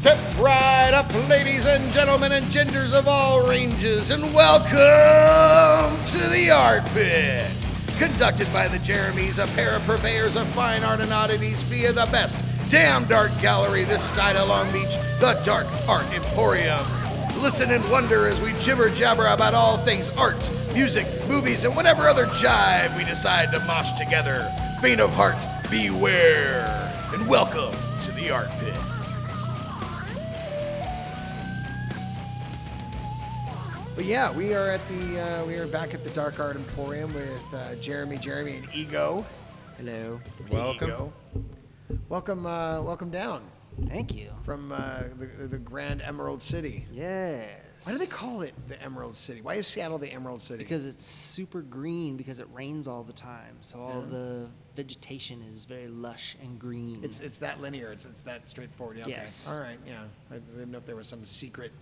Step right up, ladies and gentlemen, and genders of all ranges, and welcome to the ARTPIT, conducted by the Jeremys, a pair of purveyors of fine art and oddities via the best damned art gallery this side of Long Beach, the Dark Art Emporium. Listen and wonder as we jibber-jabber about all things art, music, movies, and whatever other jive we decide to mosh together. Faint of heart, beware, and welcome to the ARTPIT. But yeah, we are back at the Dark Art Emporium with Jeremy, and Ego. Hello. Welcome. Ego. Welcome down. Thank you. From the Grand Emerald City. Yes. Why do they call it the Emerald City? Why is Seattle the Emerald City? Because it's super green because it rains all the time. So all the vegetation is very lush and green. It's that linear. It's that straightforward. Yeah, yes. Okay. All right. Yeah. I didn't know if there was some secret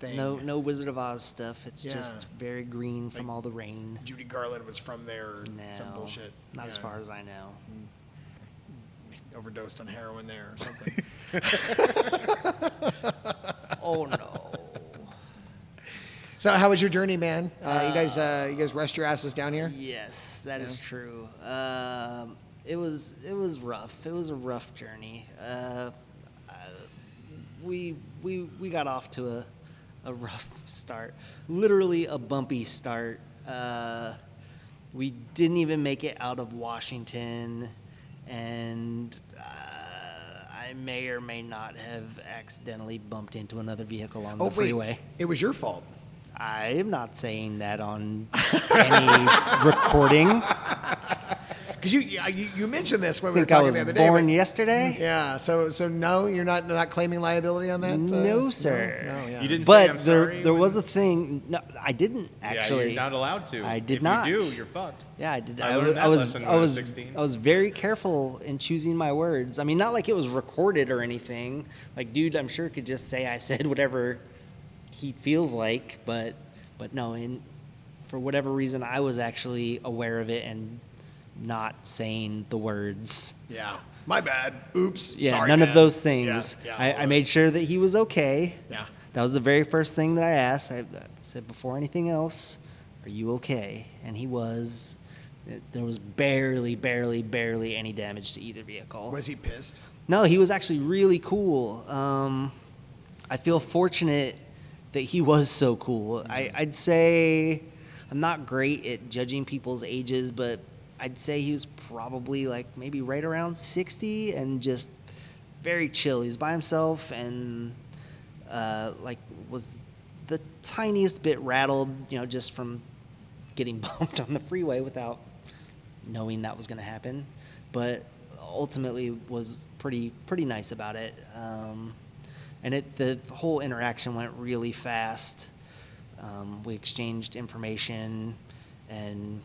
thing. No Wizard of Oz stuff. It's just very green from all the rain. Judy Garland was from there or some bullshit. Not as far as I know. Overdosed on heroin there or something. Oh no. So how was your journey, man? You guys rest your asses down here? Yes, that is true. It was rough. It was a rough journey. We got off to a rough start, literally a bumpy start. We didn't even make it out of Washington, and I may or may not have accidentally bumped into another vehicle on the freeway. Wait. It was your fault. I am not saying that on any recording. Because you mentioned this when we were I think talking the other day. I was born yesterday. Yeah. So no, you're not claiming liability on that. No, sir. No, yeah. You didn't But say I'm sorry. there was a thing. No, I didn't actually. Yeah, you're not allowed to. I did if not. If you do, you're fucked. Yeah, I did. I learned that lesson when I was 16. I was very careful in choosing my words. I mean, not like it was recorded or anything. Like, dude, I'm sure could just say I said whatever he feels like, but no. For whatever reason, I was actually aware of it and not saying the words. Yeah. My bad. Oops. Yeah, sorry, none man. of those things. Yeah, I made sure that he was okay. Yeah. That was the very first thing that I asked. I said before anything else, are you okay? And he was. There was barely any damage to either vehicle. Was he pissed? No, he was actually really cool. I feel fortunate that he was so cool. I'd say I'm not great at judging people's ages, but I'd say he was probably like maybe right around 60 and just very chill. He was by himself and was the tiniest bit rattled, just from getting bumped on the freeway without knowing that was going to happen. But ultimately was pretty nice about it. And the whole interaction went really fast. We exchanged information, and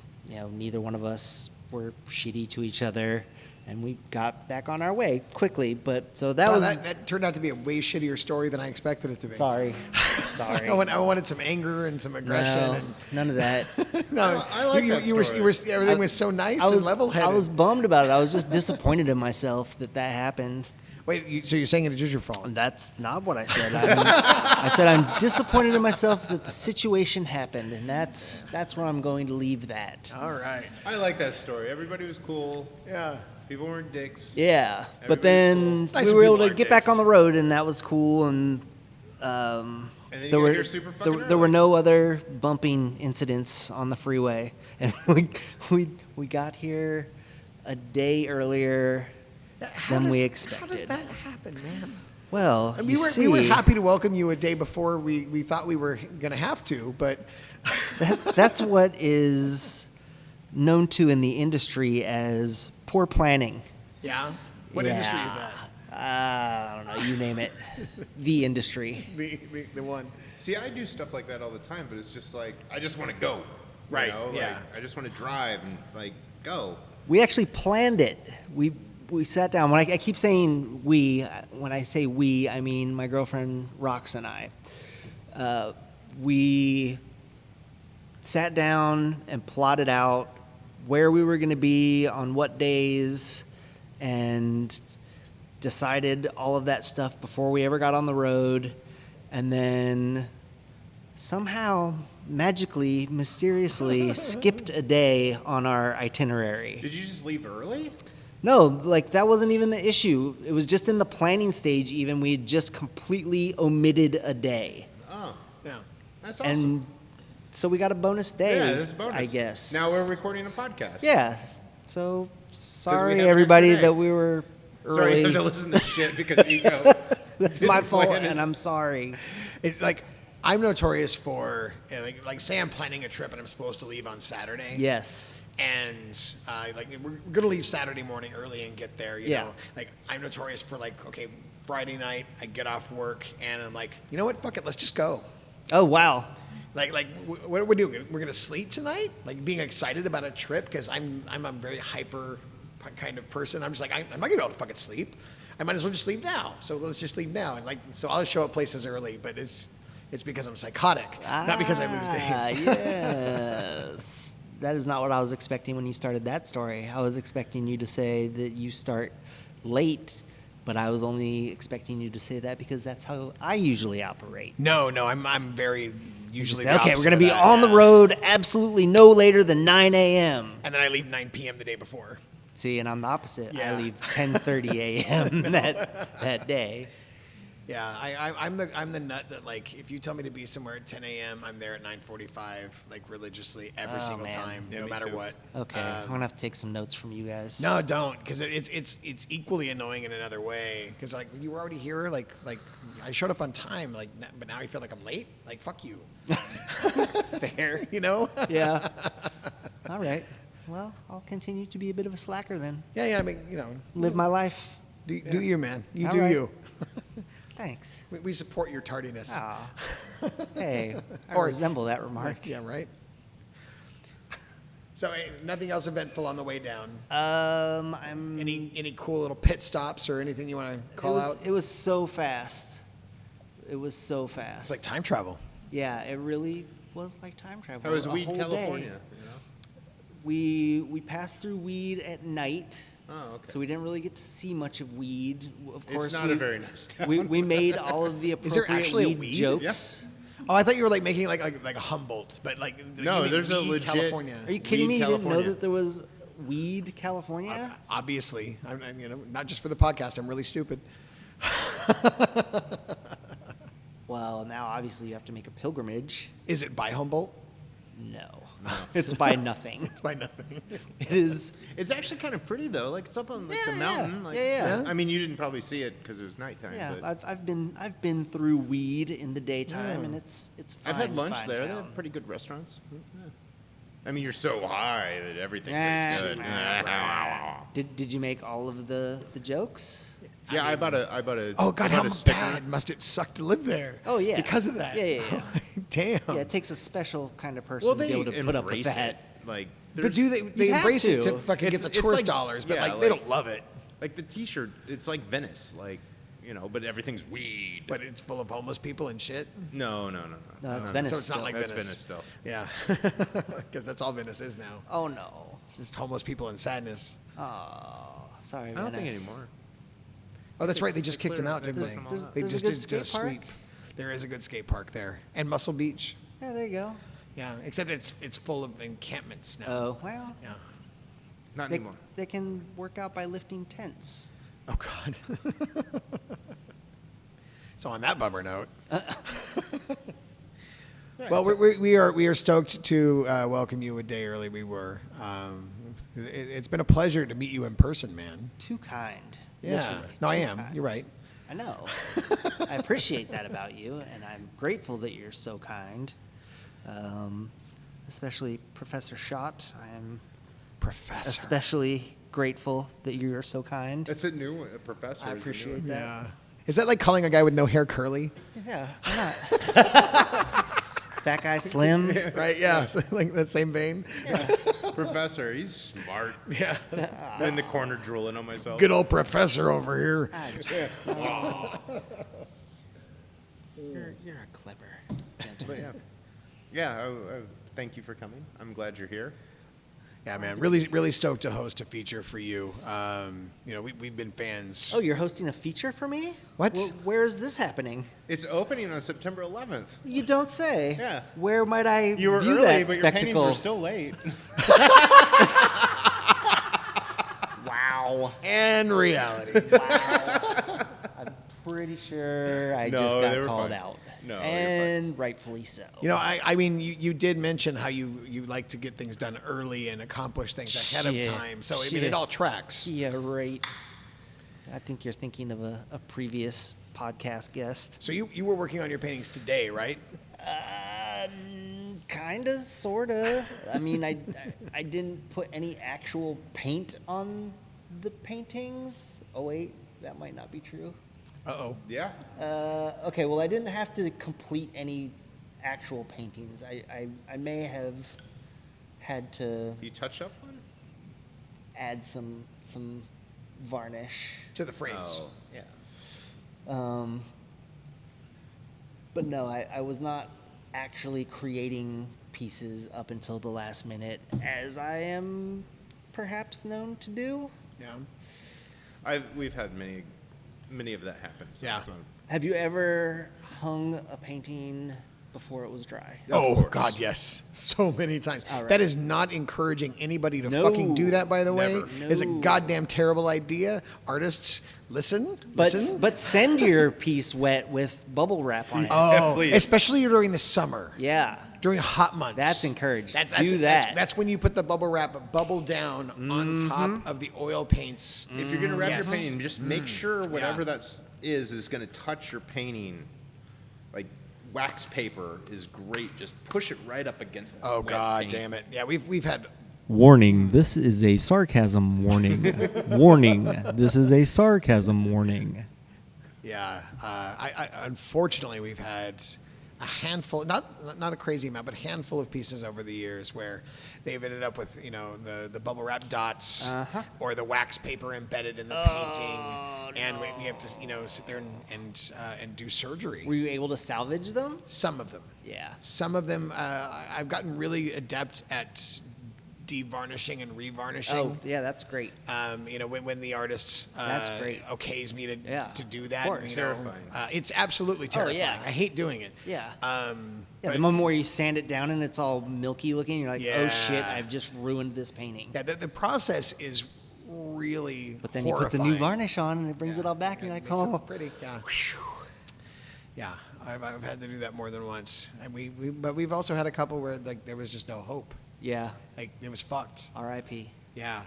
neither one of us were shitty to each other, and we got back on our way quickly. But so that turned out to be a way shittier story than I expected it to be. Sorry. I wanted some anger and some aggression. No, none of that. No, I like that story. Everything was so nice and level-headed. I was bummed about it. I was just disappointed in myself that happened. Wait, so you're saying it is your fault? That's not what I said. I said I'm disappointed in myself that the situation happened, and that's where I'm going to leave that. All right. I like that story. Everybody was cool. Yeah. People weren't dicks. Yeah, but then cool. we were able to get back on the road, and that was cool. And then there were no other bumping incidents on the freeway, and we got here a day earlier than we expected. How does that happen, man? Well, we were happy to welcome you a day before we thought we were going to have to, but that's what is known to in the industry as poor planning. Yeah? What industry is that? I don't know. You name it. The industry. The one. See, I do stuff like that all the time, but it's just like, I just want to go. Right, Like, I just want to drive and, go. We actually planned it. We sat down. When I keep saying we, when I say we, I mean my girlfriend Rox and I. We sat down and plotted out where we were going to be on what days, and decided all of that stuff before we ever got on the road, and then somehow, magically, mysteriously, skipped a day on our itinerary. Did you just leave early? No, like that wasn't even the issue. It was just in the planning stage. Even we had just completely omitted a day, Oh, yeah. That's awesome. and so we got a bonus day. Yeah, this is a bonus. I guess. Now we're recording a podcast. Yeah. So sorry, have an everybody, extra day. that we were Sorry, you early. have to listen to shit because ego. That's my didn't fault, plan and his- I'm sorry. It's like I'm notorious for like say I'm planning a trip and I'm supposed to leave on Saturday. Yes. And like we're gonna leave Saturday morning early and get there. You Yeah. know, like I'm notorious for like okay, Friday night I get off work and I'm like, you know what, fuck it, let's just go. Oh wow. Like what are we doing? We're gonna sleep tonight? Like being excited about a trip because I'm a very hyper kind of person. I'm just like I'm not gonna be able to fucking sleep. I might as well just leave now. So let's just leave now. And like so I'll show up places early, but it's because I'm psychotic, not because I lose days. Yes. That is not what I was expecting when you started that story. I was expecting you to say that you start late, but I was only expecting you to say that because that's how I usually operate. No, I'm very usually. Say, the okay, we're opposite going to of be that, on the yeah. road absolutely no later than 9 a.m. And then I leave 9 p.m. the day before. See, and I'm the opposite. Yeah. I leave 10:30 a.m. that day. Yeah, I'm the nut that like if you tell me to be somewhere at 10 a.m., I'm there at 9:45, like religiously every single man. time, Yeah, no me matter too. what. Okay, I'm going to have to take some notes from you guys. No, don't, because it's equally annoying in another way. Because like you were already here, like I showed up on time, like but now I feel like I'm late. Like fuck you, Fair. you know? Yeah. All right. Well, I'll continue to be a bit of a slacker then. Yeah. I mean, you know, Live my life. do you, man? You All do right. you. Thanks. We support your tardiness. Aw. Hey, I Or- resemble that remark. Yeah, right. So nothing else eventful on the way down. I'm. Any cool little pit stops or anything you want to call out? It was so fast. It was so fast. It's like time travel. Yeah, it really was like time travel. How was a Weed, whole California? day. You know? We passed through Weed at night. Oh, okay. So we didn't really get to see much of Weed. Of course, It's not a very nice town. we made all of the Is there appropriate actually a weed Weed? jokes. Oh, I thought you were like making like a Humboldt, but like No, you mean there's a Weed, legit- California. Are you kidding Weed, me? You didn't know California. that there was Weed, California? Obviously, I'm you know not just for the podcast. I'm really stupid. Well, now obviously you have to make a pilgrimage. Is it by Humboldt? No, it's by nothing. It's by nothing. It is. It's actually kind of pretty though. Like it's up on like Yeah, the yeah. mountain. Like, Yeah. I mean, you didn't probably see it because it was nighttime. Yeah, but I've been through Weed in the daytime, and it's fine. I've had lunch fine there. They town. have pretty good restaurants. Yeah. I mean, you're so high that everything Ah, tastes good. Jesus Did you make all of the jokes? Yeah, I bought a. Oh God, I how bought a sticker. bad must it suck to live there? Oh, yeah. because of that. Yeah. Damn. Yeah, it takes a special kind of person Well, to they be able to put up with embrace that. it. Like, But there's- do they have embrace it to. to fucking get It's- the it's tourist like- dollars? But yeah, like they like- don't love it. like the T-shirt? It's like Venice, like you know, but everything's weed. But it's full of homeless people and shit. No. No, it's Venice. So it's not still. like That's Venice. Venice still. Yeah, because that's all Venice is now. Oh no. It's just homeless people and sadness. Oh, sorry, I don't think Venice. anymore. Oh, that's right. They just They kicked him cleared- out, they didn't cleared they? them all out. They There's just a good did a skate park? sweep. There is a good skate park there, and Muscle Beach. Yeah, there you go. Yeah, except it's full of encampments now. Oh well, Yeah. Not they, anymore. they can work out by lifting tents. Oh God. So on that bummer note. Well, we are stoked to welcome you a day early. We were. It's been a pleasure to meet you in person, man. Too kind. Yeah. Literally, No, I too am. kind. You're right. I know. I appreciate that about you, and I'm grateful that you're so kind. Especially Professor Schott. I am Professor. especially grateful that you are so kind. That's a new one. A professor. I is a new appreciate one. that. Yeah. Is that like calling a guy with no hair curly? Yeah, why not? Fat guy slim. Right? Yeah. So, like that same vein. Professor, he's smart. Yeah. In the corner drooling on myself. Good old professor over here. Ah, you're a clever But gentleman. yeah, I thank you for coming. I'm glad you're here. Yeah, man, really stoked to host a feature for you. We've been fans. Oh, you're hosting a feature for me? What? Where is this happening? It's opening on September 11th. You don't say. Yeah. Where might I You were view early, that but your paintings spectacle? were still late. Wow. And reality. I'm pretty sure I No, just they got were called fine. out. No, they were and rightfully so. I mean, you did mention how you like to get things done early and accomplish things ahead Shit. of time. So, I mean, Shit. it all tracks. Yeah, right. I think you're thinking of a previous podcast guest. So you were working on your paintings today, right? Kinda, sorta. I mean, I didn't put any actual paint on the paintings. Oh wait, that might not be true. Uh-oh. Yeah. Okay, well, I didn't have to complete any actual paintings. I may have had to You touch up one? add some varnish. To the frames. Oh, yeah. But no, I was not actually creating pieces up until the last minute, as I am perhaps known to do. Yeah. We've had many of that happen. So Yeah. it's not- Have you ever hung a painting before it was dry? Oh, course. God, yes. So many times. All right. That is not encouraging anybody to No. fucking do that, by the way. Never. It's a No. goddamn terrible idea. Artists, listen. But send your piece wet with bubble wrap on it. Oh, please. especially during the summer. Yeah. During hot months. That's encouraged. That's Do that. That's when you put the bubble wrap bubble down on top of the oil paints. If you're gonna wrap Yes. your painting, just make sure whatever Yeah. that's is gonna touch your painting. Like wax paper is great. Just push it right up against that. Oh, wet God paint. damn it. Yeah, we've had... Warning, this is a sarcasm warning. Warning, this is a sarcasm warning. Yeah, I unfortunately we've had a handful, not a crazy amount, but a handful of pieces over the years where they've ended up with the bubble wrap dots or the wax paper embedded in the painting, and we have to sit there and do surgery. Were you able to salvage them? Some of them, Yeah. some of them, I've gotten really adept at de-varnishing and revarnishing. Oh, yeah, that's great. When the artist That's great. okays me to Yeah, do of that. course. Terrifying. It's absolutely terrifying. yeah. I hate doing it. Yeah. But- The moment where you sand it down and it's all milky looking, you're like, oh shit, Yeah. I've just ruined this painting. Yeah, the process is really But then you put the new horrifying. varnish on and it brings it all back and you're like, Makes it oh. pretty. Yeah. Yeah, I've had to do that more than once. And but we've also had a couple where there was just no hope. Yeah. Like it was fucked. R.I.P. Yeah.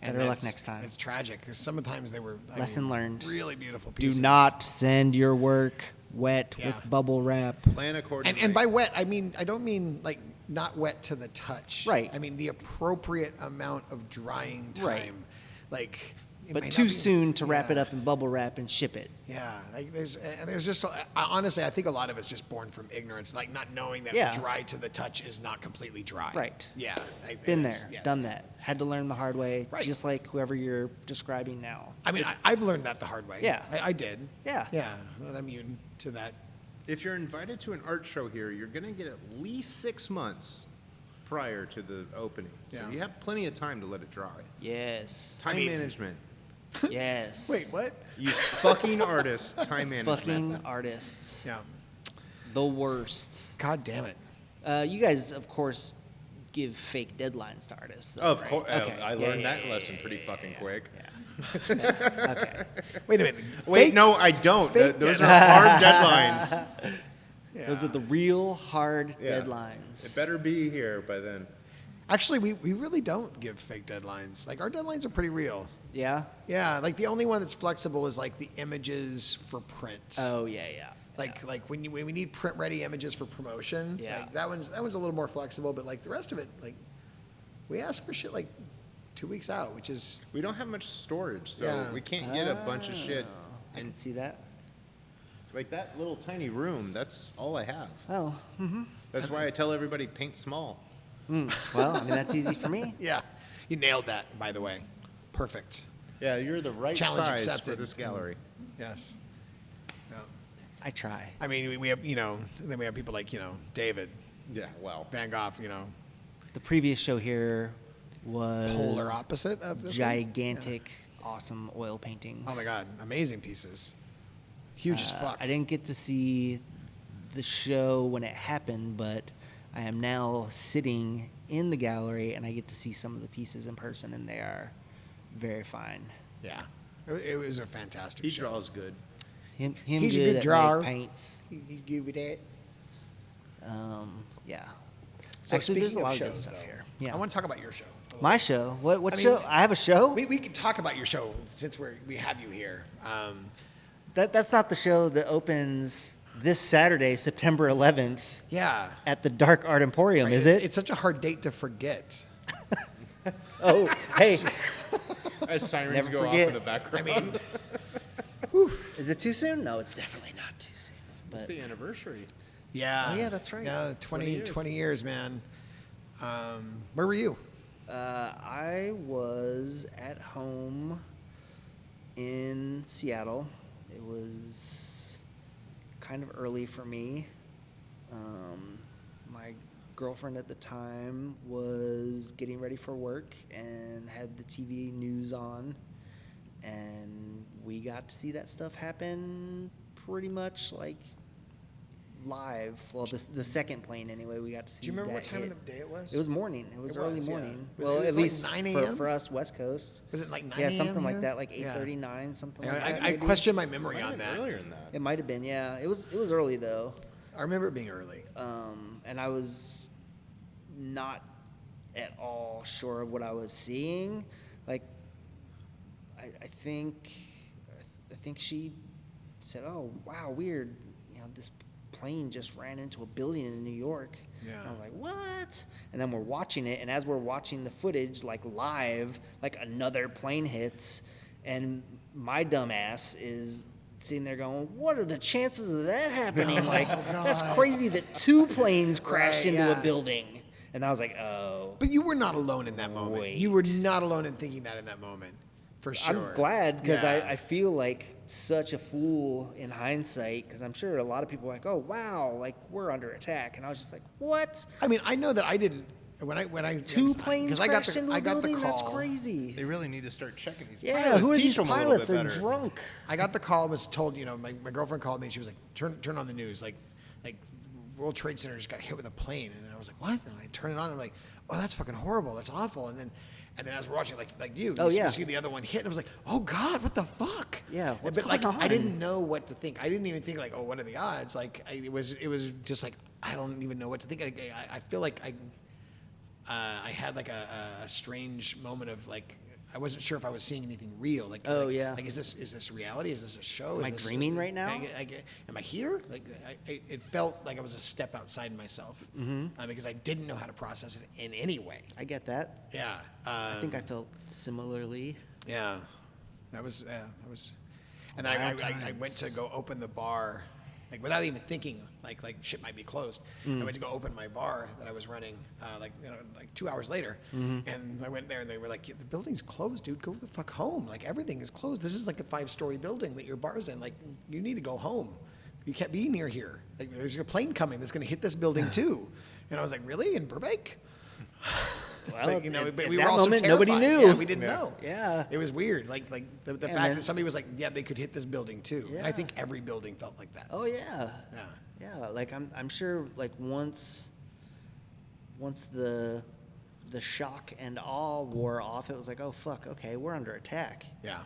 Better luck that's- next time. It's tragic because sometimes they were Lesson learned. Really beautiful Do pieces. not send your work wet Yeah. with bubble wrap. Plan accordingly. And by wet, I don't mean like not wet to the touch. Right. I mean the appropriate amount of drying time. Right. Like. it But might too not be- soon to wrap it yeah. up in bubble wrap and ship it. Yeah, like there's just honestly, I think a lot of it's just born from ignorance, like not knowing that Yeah. dry to the touch is not completely dry. Right. Yeah. Been it's- there, yeah. done that. Had to learn the hard way, Right. just like whoever you're describing now. I mean, I've learned that the hard way. Yeah. I did. Yeah. Yeah, I'm immune to that. if you're invited to an art show here, you're gonna get at least 6 months prior to the opening. So Yeah. you have plenty of time to let it dry. Yes. Time mean- management. Yes. Wait, what? You fucking artists, time management. Fucking artists. Yeah. The worst. God damn it. You guys, of course, give fake deadlines to artists. Though, Of right? course, Okay. I Yeah, learned yeah, that yeah, lesson yeah, pretty yeah, fucking yeah, quick. Yeah. Okay. Wait a minute. Wait, Fake- no, I don't. fake Those are hard deadlines. Yeah. Those are the real hard Yeah. deadlines. It better be here by then. Actually, we really don't give fake deadlines. Like our deadlines are pretty real. Yeah. Yeah, like the only one that's flexible is like the images for print. Oh yeah, yeah. Like when we need print ready images for promotion, Yeah. like that one's a little more flexible, but like the rest of it, like we ask for shit like 2 weeks out, which is We don't have much storage, so Yeah. we can't get a bunch of shit. I And can see that. like that little tiny room, that's all I have. Oh. That's why I tell everybody paint small. Well, I mean that's easy for me. yeah. You nailed that, by the way. Perfect. Yeah, you're the right Challenge size for accepted. this gallery. Yes. Yeah. I try. I mean, we have then we have people like David Yeah, well. Van Gogh, The previous show here, was polar opposite of this one? gigantic, awesome oil paintings. Oh my God, amazing pieces. Huge as fuck. I didn't get to see the show when it happened, but I am now sitting in the gallery and I get to see some of the pieces in person, and they are very fine. Yeah. It was a fantastic He show. draws good. Him He's a good good at, drawer. like, paints. He's good with that. Yeah. So Actually, there's a speaking lot of of good shows, stuff though, here. Yeah. I want to talk about your show. My show. What I mean, show? I have a show. We can talk about your show since we have you here. That's not the show that opens this Saturday, September 11th, Yeah. at the Dark Art Emporium, is it? It's such a hard date to forget. Oh, hey, As sirens Never go forget. off in the background. I mean, is it too soon? No, it's definitely not too soon. it's But the anniversary. yeah. Oh, yeah, that's right. Yeah, 20 20 years. years, man. Where were you? I was at home in Seattle. It was kind of early for me. My girlfriend at the time was getting ready for work and had the TV news on, and we got to see that stuff happen pretty much like live. Well, the second plane anyway, we got to see. Do you remember that what time hit. of the day it was? It was morning. It was It early was, yeah. morning. Was it- Well, it was at like least 9 for, a.m.? for us West Coast. Was it like 9 Yeah, a.m. something like here? that, like Yeah. 8:39, something Yeah, like that. I maybe. question my memory Might have on been that. earlier than that. It might have been, yeah. It was early though, I remember it being early. and I was not at all sure of what I was seeing. Like, I think she said, "Oh, wow, weird. You know, this plane just ran into a building in New York." Yeah. And I was like, "What?" And then we're watching it, and as we're watching the footage, like live, like another plane hits, and my dumb ass is sitting there going, "What are the chances of that happening? Like, that's crazy that two planes crashed Right, into yeah. a building." And I was like, "Oh." But you were not alone in that moment. Wait. You were not alone in thinking that in that moment, for sure. I'm glad because Yeah. I feel like such a fool in hindsight because I'm sure a lot of people are like, "Oh wow, like we're under attack," and I was just like, "What? I mean, I know that I didn't when I Two planes 'cause I got crashed the, into I a got the building? That's call. crazy." They really need to start checking these Yeah, pilots. who are Teach these them a little pilots? bit They're better. drunk. I got the call. Was told, my girlfriend called me and she was like, "Turn on the news. Like World Trade Center just got hit with a plane." And I was like, "What?" And I turn it on. And I'm like, "Oh, that's fucking horrible. That's awful." And then as we're watching, like you, Oh, yeah. see the other one hit, and I was like, "Oh God, what the fuck?" Yeah, what's but like going I on? didn't know what to think. I didn't even think like, "Oh, what are the odds?" Like it was just like I don't even know what to think. I feel like I had like a strange moment of like I wasn't sure if I was seeing anything real. Like, Oh, like, yeah. like is this reality? Is this a show? Am I Is this, dreaming right now? Am I here? Like, it felt like I was a step outside myself because I didn't know how to process it in any way. I get that. Yeah, I think I felt similarly. yeah, that was, and then I went to go open the bar, like without even thinking, like shit might be closed. I went to go open my bar that I was running, like 2 hours later, and I went there and they were like, "Yeah, the building's closed, dude. Go the fuck home. Like everything is closed. This is like a 5-story building that your bar's in. Like you need to go home. You can't be near here. Like there's a plane coming that's going to hit this building too." And I was like, "Really? In Burbank?" Well, Like, at but we that were also moment, terrified. nobody knew. Yeah, we didn't know. Yeah. It was weird. Like the fact then- that somebody was like, "Yeah, they could hit this building too." And I Yeah. think every building felt like that. Oh yeah. Yeah. Yeah, like I'm sure like once the shock and awe wore off, it was like, "Oh fuck, okay, we're under attack." Yeah.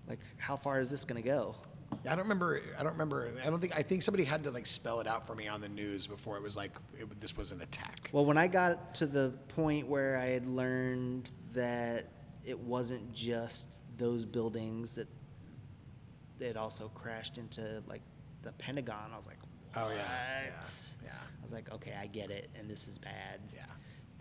Like how far is this going to go? I don't remember. I think somebody had to like spell it out for me on the news before it was like this was an attack. Well, when I got to the point where I had learned that it wasn't just those buildings, that it also crashed into like the Pentagon, I was like, Oh, "What?" yeah, yeah. I was like, "Okay, I get it, and this is bad." Yeah.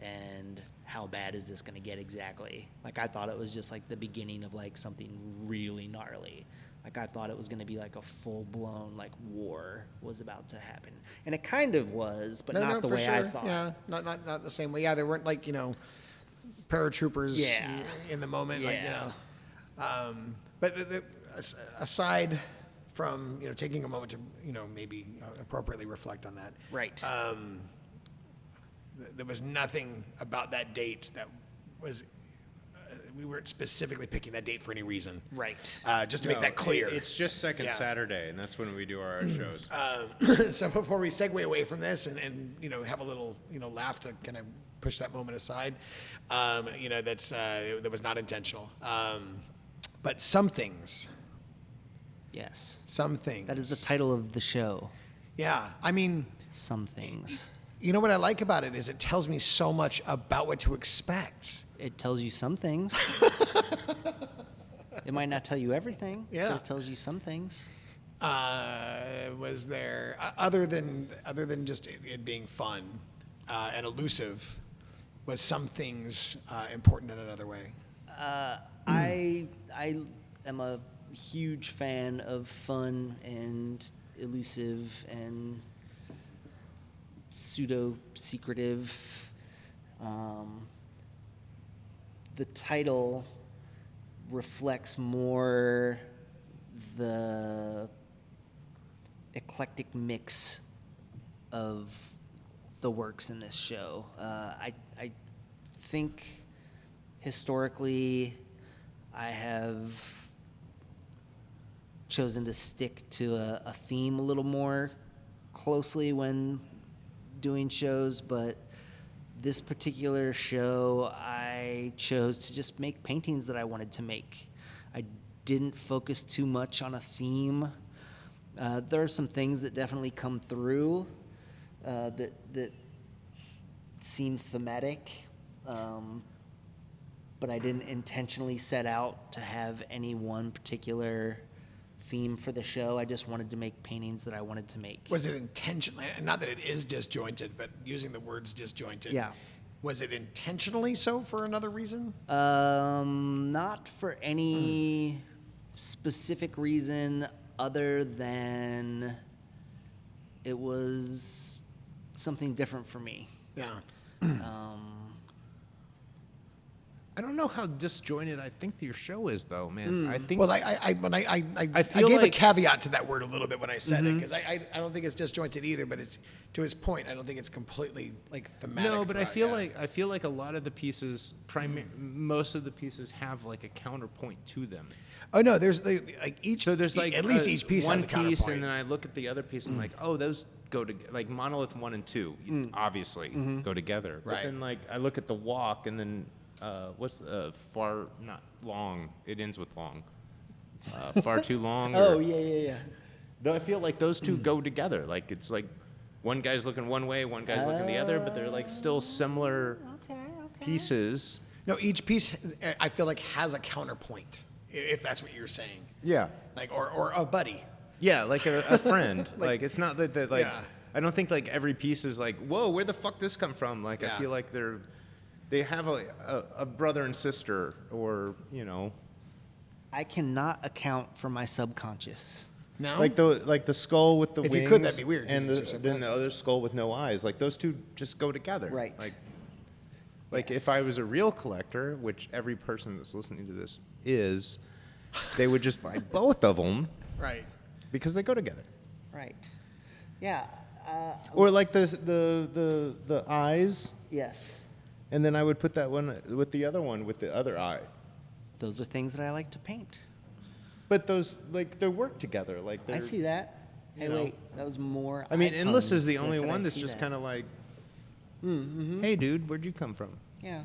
And how bad is this going to get exactly? Like I thought it was just like the beginning of like something really gnarly. Like I thought it was going to be like a full-blown like war was about to happen, and it kind of was, but not the for way I sure. thought. Yeah, not the same way. Yeah, there weren't like paratroopers Yeah. in the moment. Yeah. But aside from taking a moment to maybe appropriately reflect on that. Right. There was nothing about that date that was we weren't specifically picking that date for any reason. Right. Just to make that clear. It's just second Yeah. Saturday, and that's when we do our shows. So before we segue away from this and have a little laugh to kind of push that moment aside, that's that was not intentional. But some things. Yes. Some things. That is the title of the show. Yeah. I mean, Some things. you know what I like about it is it tells me so much about what to expect. It tells you some things. It might not tell you everything. Yeah. But it tells you some things. Was there other than just it being fun and elusive? Was some things important in another way? I am a huge fan of fun and elusive and pseudo secretive. The title reflects more the eclectic mix of the works in this show. I think historically I have chosen to stick to a theme a little more closely when doing shows, but this particular show, I chose to just make paintings that I wanted to make. I didn't focus too much on a theme. There are some things that definitely come through that seem thematic, but I didn't intentionally set out to have any one particular theme for the show. I just wanted to make paintings that I wanted to make. Was it intentional? Not that it is disjointed, but using the words disjointed. Yeah. Was it intentionally so for another reason? Not for any specific reason other than it was something different for me. Yeah. I don't know how disjointed I think your show is, though, man. I think. Well, I feel gave a like- caveat to that word a little bit when I said it because I don't think it's disjointed either. But it's to his point. I don't think it's completely like thematic. No, but I throughout, feel like a lot of the pieces, most of the pieces have like a counterpoint to them. Oh no, there's like each. So there's like at least each piece one has a counterpoint. piece, and then I look at the other piece, and I'm like, oh, those go to like Monolith 1 and 2, obviously go together. But Right. then like I look at the walk, and then what's far not long? It ends with long. Far too long. Oh, or- yeah. Though I feel like those two go together. Like it's like one guy's looking one way, one guy's looking the other, but they're like still similar pieces. No, each piece I feel like has a counterpoint. If that's what you're saying, Yeah. like or a buddy. Yeah, like a friend. like it's not that like Yeah. I don't think like every piece is like, whoa, where the fuck this come from? Like Yeah. I feel like they have a brother and sister, or I cannot account for my subconscious. No, like the skull with the If wings. you could, that'd be weird, And 'cause it's your then the subconscious. other skull with no eyes. Like those two just go together. Right. Like Yes. if I was a real collector, which every person that's listening to this is, they would just buy both of them right. because they go together. Right. Yeah. Or like the eyes. Yes. And then I would put that one with the other one with the other eye. Those are things that I like to paint. But those, like, they work together. Like, I see that. Hey, know. wait. That was more. I mean, eye Endless is puns the to only say one I that's see just that. kind of like, hey, dude, where'd you come from? Yeah.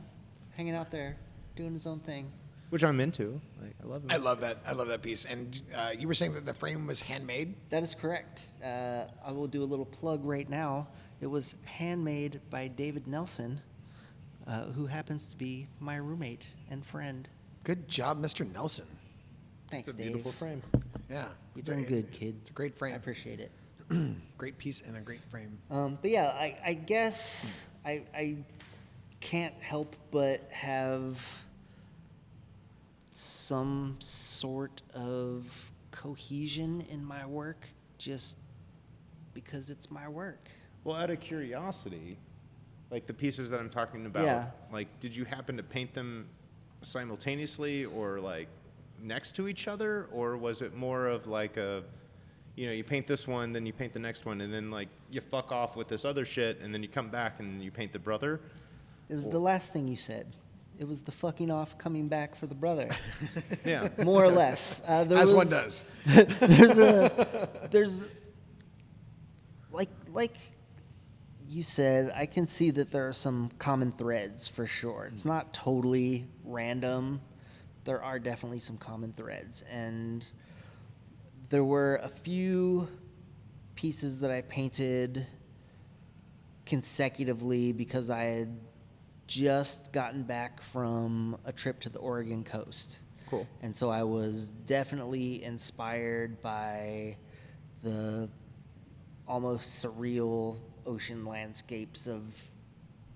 Hanging out there, doing his own thing. Which I'm into. Like, I love him. I love that. I love that piece. And you were saying that the frame was handmade. That is correct. I will do a little plug right now. It was handmade by David Nelson, who happens to be my roommate and friend. Good job, Mr. Nelson. Thanks, It's a Dave. beautiful frame. Yeah, You're doing good, kid. It's a great frame. I appreciate it. Great piece and a great frame. But yeah, I guess I can't help but have some sort of cohesion in my work just because it's my work. Well, out of curiosity, like the pieces that I'm talking about, Yeah. like, did you happen to paint them simultaneously or like next to each other? Or was it more of like you paint this one, then you paint the next one, and then like you fuck off with this other shit, and then you come back and you paint the brother? It was the last thing you said. It was the fucking off coming back for the brother, Yeah. more or less. As one does. There's like you said, I can see that there are some common threads for sure. It's not totally random. There are definitely some common threads, and there were a few pieces that I painted consecutively because I had just gotten back from a trip to the Oregon coast. Cool. And so I was definitely inspired by the almost surreal ocean landscapes of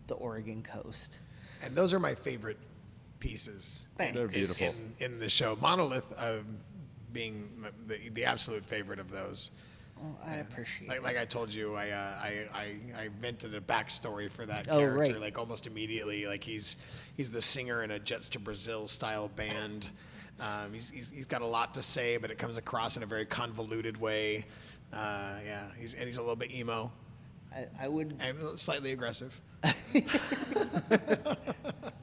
the Oregon coast. And those are my favorite pieces. Thanks. They're beautiful. In the show. Monolith being the absolute favorite of those. Well, I appreciate it. Like I told you, I invented a backstory for that Oh, character, right. like almost immediately. Like he's the singer in a Jets to Brazil style band. He's got a lot to say, but it comes across in a very convoluted way. Yeah, he's a little bit emo I would and slightly aggressive. I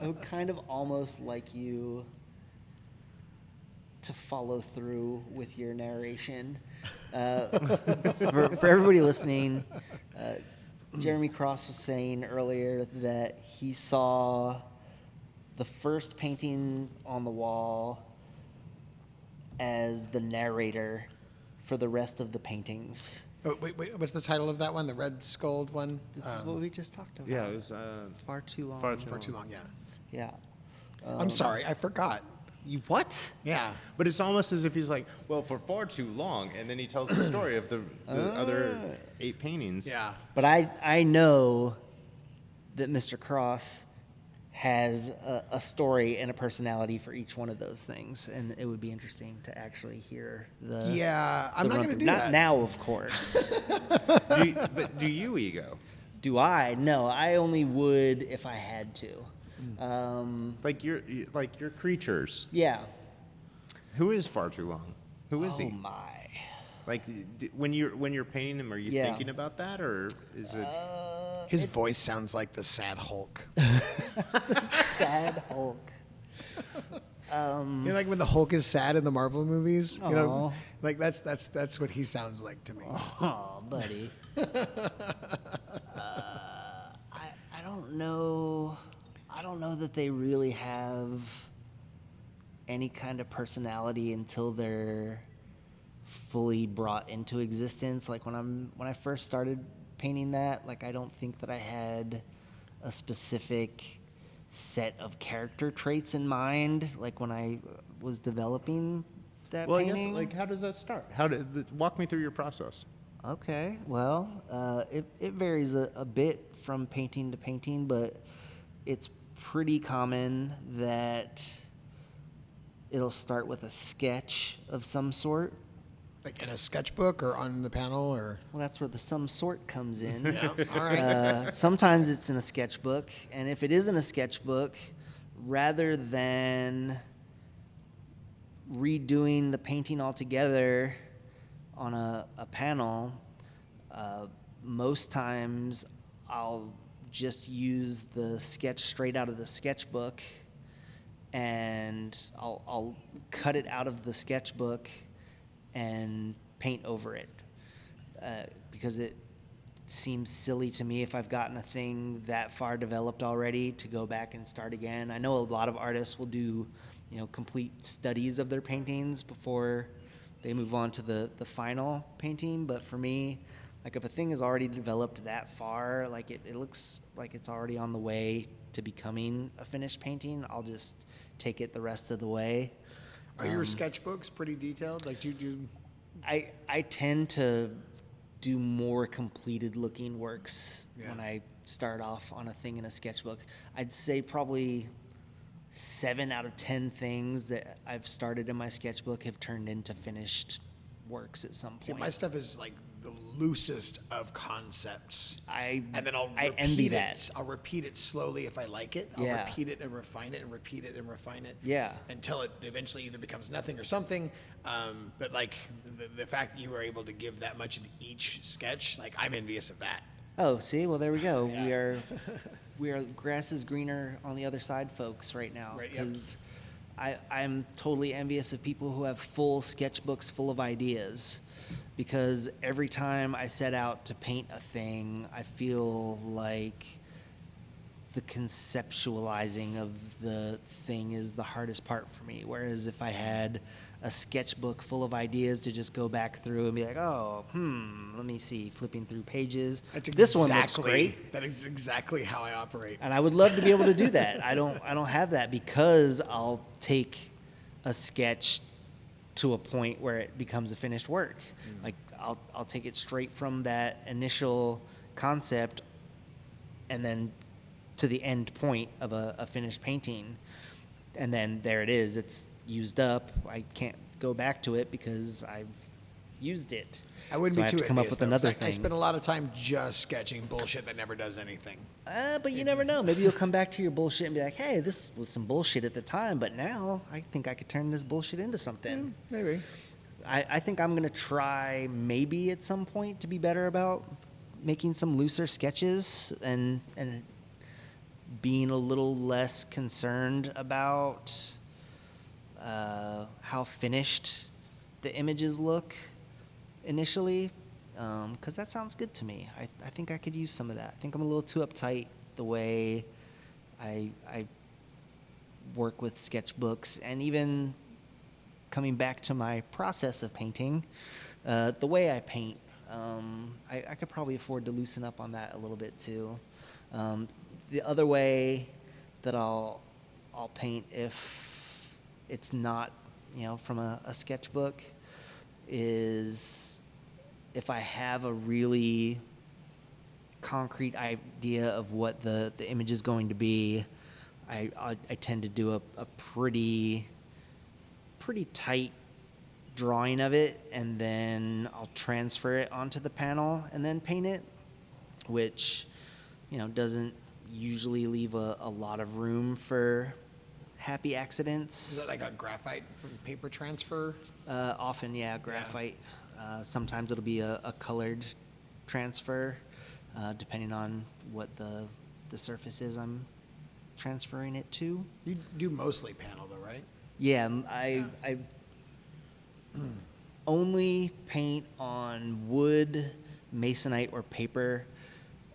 would kind of almost like you to follow through with your narration. For everybody listening, Jeremy Cross was saying earlier that he saw the first painting on the wall as the narrator for the rest of the paintings. Oh, wait, what's the title of that one? The Red Skulled one? This is what we just talked about. Yeah, it was Far too long. far too For too long, yeah. Yeah. I'm sorry, I forgot. You what? Yeah. But it's almost as if he's like, well, for far too long, and then he tells the story of the other 8 paintings. Yeah. But I know that Mr. Cross has a story and a personality for each one of those things, and it would be interesting to actually hear the Yeah, I'm the not going to run-through. do Not that. now, of course. But do you, Ego? Do I? No, I only would if I had to. Like your creatures. Yeah. Who is far too long? Who is Oh he? my. Like when you're painting him, are you Yeah. thinking about that, or is it? His voice sounds like the sad Hulk. Sad Hulk. You know, like when the Hulk is sad in the Marvel movies. You know, Aw. like that's what he sounds like to me. Oh, buddy. I don't know. I don't know that they really have any kind of personality until they're fully brought into existence. Like when I first started painting that, like I don't think that I had a specific set of character traits in mind. Like when I was developing that Well, painting. I guess, like, how does that start? Walk me through your process. Okay, well, it varies a bit from painting to painting, but it's pretty common that it'll start with a sketch of some sort. Like in a sketchbook or on the panel or. Well, that's where the some sort comes in. Yeah. All right. Sometimes it's in a sketchbook, and if it isn't a sketchbook, rather than redoing the painting altogether on a panel, most times I'll just use the sketch straight out of the sketchbook, and I'll cut it out of the sketchbook and paint over it, because it seems silly to me if I've gotten a thing that far developed already to go back and start again. I know a lot of artists will do, complete studies of their paintings before they move on to the final painting. But for me, like if a thing is already developed that far, like it looks like it's already on the way to becoming a finished painting, I'll just take it the rest of the way. Are your sketchbooks pretty detailed? Like, do you do? I tend to do more completed looking works Yeah. when I start off on a thing in a sketchbook. I'd say probably 7 out of 10 things that I've started in my sketchbook have turned into finished works at some See, point. my stuff is like the loosest of concepts. I I envy repeat that. it. I'll repeat it slowly if I like it. I'll Yeah. repeat it and refine it and repeat it and refine it. Yeah. Until it eventually either becomes nothing or something. But like the fact that you were able to give that much in each sketch, like I'm envious of that. Oh, see, well there we go. Yeah. grass is greener on the other side, folks, right now. Right, yep. Because I'm totally envious of people who have full sketchbooks full of ideas. Because every time I set out to paint a thing, I feel like the conceptualizing of the thing is the hardest part for me. Whereas if I had a sketchbook full of ideas to just go back through and be like, oh, let me see, flipping through pages. This one looks great. That is exactly how I operate. And I would love to be able to do that. I don't have that because I'll take a sketch to a point where it becomes a finished work. Like I'll take it straight from that initial concept and then to the end point of a finished painting. And then there it is. It's used up. I can't go back to it because I've used it. I wouldn't So be I have too to come up envious, with though, 'cause another I thing. spend a lot of time just sketching bullshit that never does anything. But you never know. Maybe you'll come back to your bullshit and be like, hey, this was some bullshit at the time, but now I think I could turn this bullshit into something. Maybe. I think I'm going to try maybe at some point to be better about making some looser sketches and being a little less concerned about how finished the images look initially, because that sounds good to me. I think I could use some of that. I think I'm a little too uptight the way I work with sketchbooks, and even coming back to my process of painting, the way I paint, I could probably afford to loosen up on that a little bit too. The other way that I'll paint if it's not, from a sketchbook is if I have a really concrete idea of what the image is going to be, I tend to do a pretty tight drawing of it, and then I'll transfer it onto the panel and then paint it, which doesn't usually leave a lot of room for happy accidents. Is that like a graphite from paper transfer? Often, yeah, graphite. Sometimes it'll be a colored transfer, depending on what the surface is I'm transferring it to. You do mostly panel though, right? Yeah, I only paint on wood, masonite, or paper,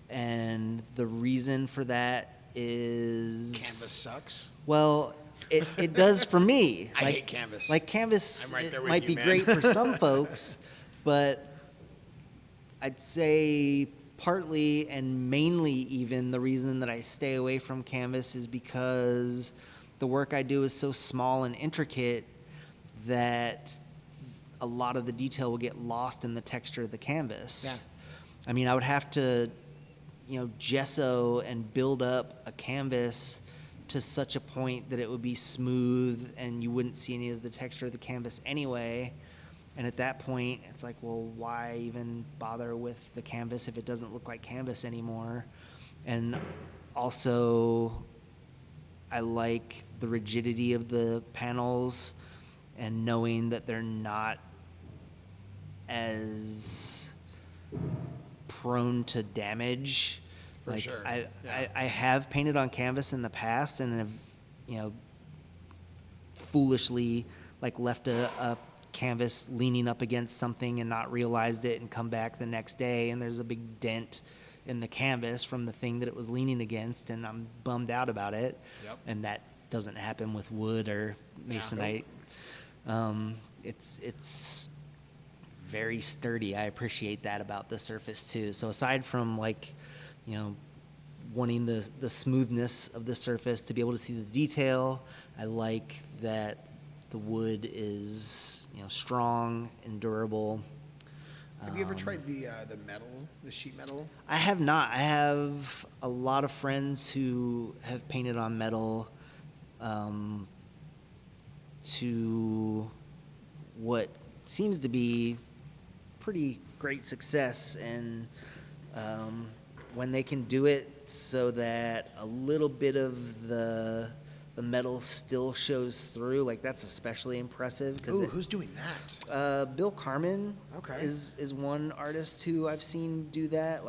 and the reason for that is Canvas sucks. well, it does for me. I hate canvas. Like canvas I'm right there with might you, be man. great for some folks, but I'd say partly and mainly even the reason that I stay away from canvas is because the work I do is so small and intricate that a lot of the detail will get lost in the texture of the canvas. Yeah. I mean, I would have to, gesso and build up a canvas to such a point that it would be smooth and you wouldn't see any of the texture of the canvas anyway. And at that point, it's like, well, why even bother with the canvas if it doesn't look like canvas anymore? And also, I like the rigidity of the panels and knowing that they're not as prone to damage. For sure. I have painted on canvas in the past and have, foolishly left a canvas leaning up against something and not realized it and come back the next day and there's a big dent in the canvas from the thing that it was leaning against, and I'm bummed out about it. Yep. And that doesn't happen with wood or masonite. It's very sturdy. I appreciate that about the surface too. So aside from wanting the smoothness of the surface to be able to see the detail, I like that the wood is strong and durable. Have you ever tried the metal, the sheet metal? I have not. I have a lot of friends who have painted on metal to what seems to be pretty great success, and when they can do it so that a little bit of the metal still shows through, that's especially impressive. Ooh, who's doing that? Bill Carmen Okay. is one artist who I've seen do that.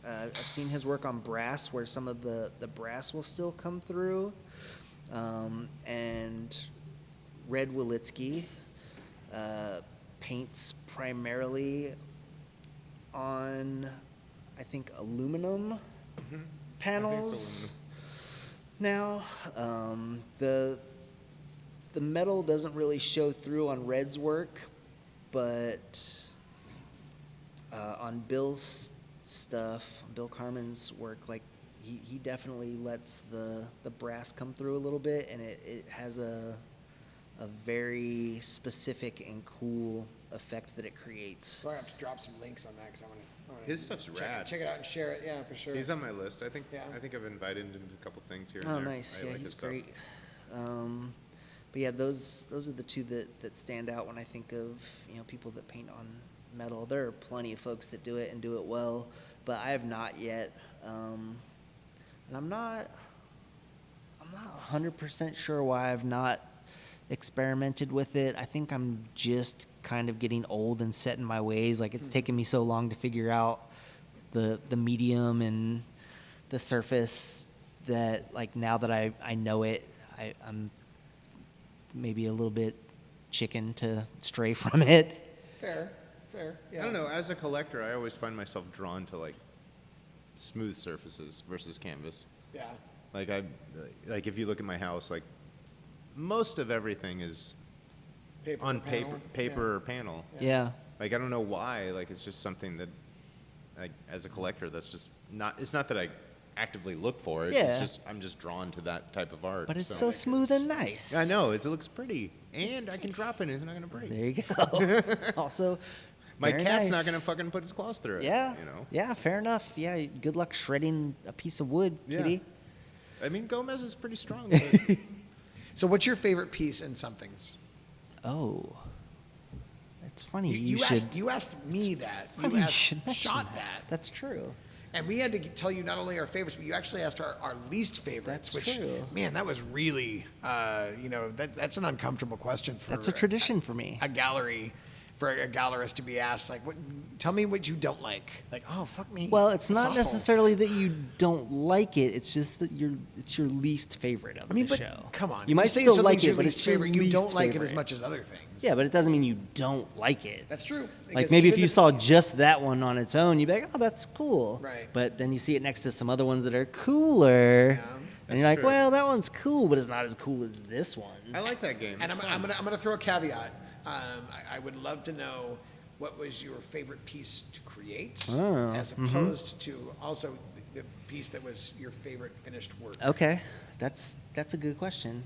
I've seen his work on brass, where some of the brass will still come through. And Red Wolitsky paints primarily on, I think, aluminum panels. Now, the metal doesn't really show through on Red's work, but on Bill's stuff, Bill Carmen's work, like he definitely lets the brass come through a little bit, and it has a very specific and cool effect that it creates. So I have to drop some links on that because I want to. His stuff's rad. Check it out and share it. Yeah, for sure. He's on my list. I think Yeah. I've invited him to a couple things here. Oh, and there. nice. I Yeah, like he's his stuff. great. But yeah, those are the two that stand out when I think of, you know, people that paint on metal. There are plenty of folks that do it and do it well, but I have not yet. And I'm not 100% sure why I've not experimented with it. I think I'm just kind of getting old and set in my ways. Like, it's taken me so long to figure out the medium and the surface that, like, now that I know it, I'm maybe a little bit chicken to stray from it. Fair. Yeah. I don't know. As a collector, I always find myself drawn to like smooth surfaces versus canvas. Yeah. Like if you look at my house, like most of everything is Paper on or panel. paper or panel. Yeah. Like I don't know why. Like it's just something that, like as a collector, that's just not. It's not that I actively look for it. Yeah. It's just I'm just drawn to that type of art. But it's so smooth and nice. I know it looks pretty, and I can drop it. It's not gonna break. There you go. It's also My very cat's not nice. gonna fucking put his claws through it. Yeah. You know. Yeah, fair enough. Yeah, good luck shredding a piece of wood, kitty. I mean, Gomez is pretty strong. But So, what's your favorite piece in Somethings? Oh. That's funny. You should asked me that. funny You you asked should mention Shot that. That's true. And we had to tell you not only our favorites, but you actually asked our least favorites. That's which, true. man, that was really, that's an uncomfortable question for That's a tradition for me. a gallery, for a gallerist to be asked. Like, tell me what you don't like. Like, oh, fuck me. Well, it's That's not awful. necessarily that you don't like it. It's just that it's your least favorite of I mean, the but show. come on. You might say still something's like your it, but least it's your favorite. You least don't like it as favorite. much as other things. Yeah, but it doesn't mean you don't like it. That's true. Like Because maybe if even you saw just that one on its own, you'd be like, "Oh, that's cool." Right. But then you see it next to some other ones that are cooler, and That's you're like, true. "Well, that one's cool, but it's not as cool as this one." I like that game. And It's I'm fun. gonna throw a caveat. I would love to know what was your favorite piece to create, Oh, as opposed to also the piece that was your favorite finished work. Okay, that's a good question.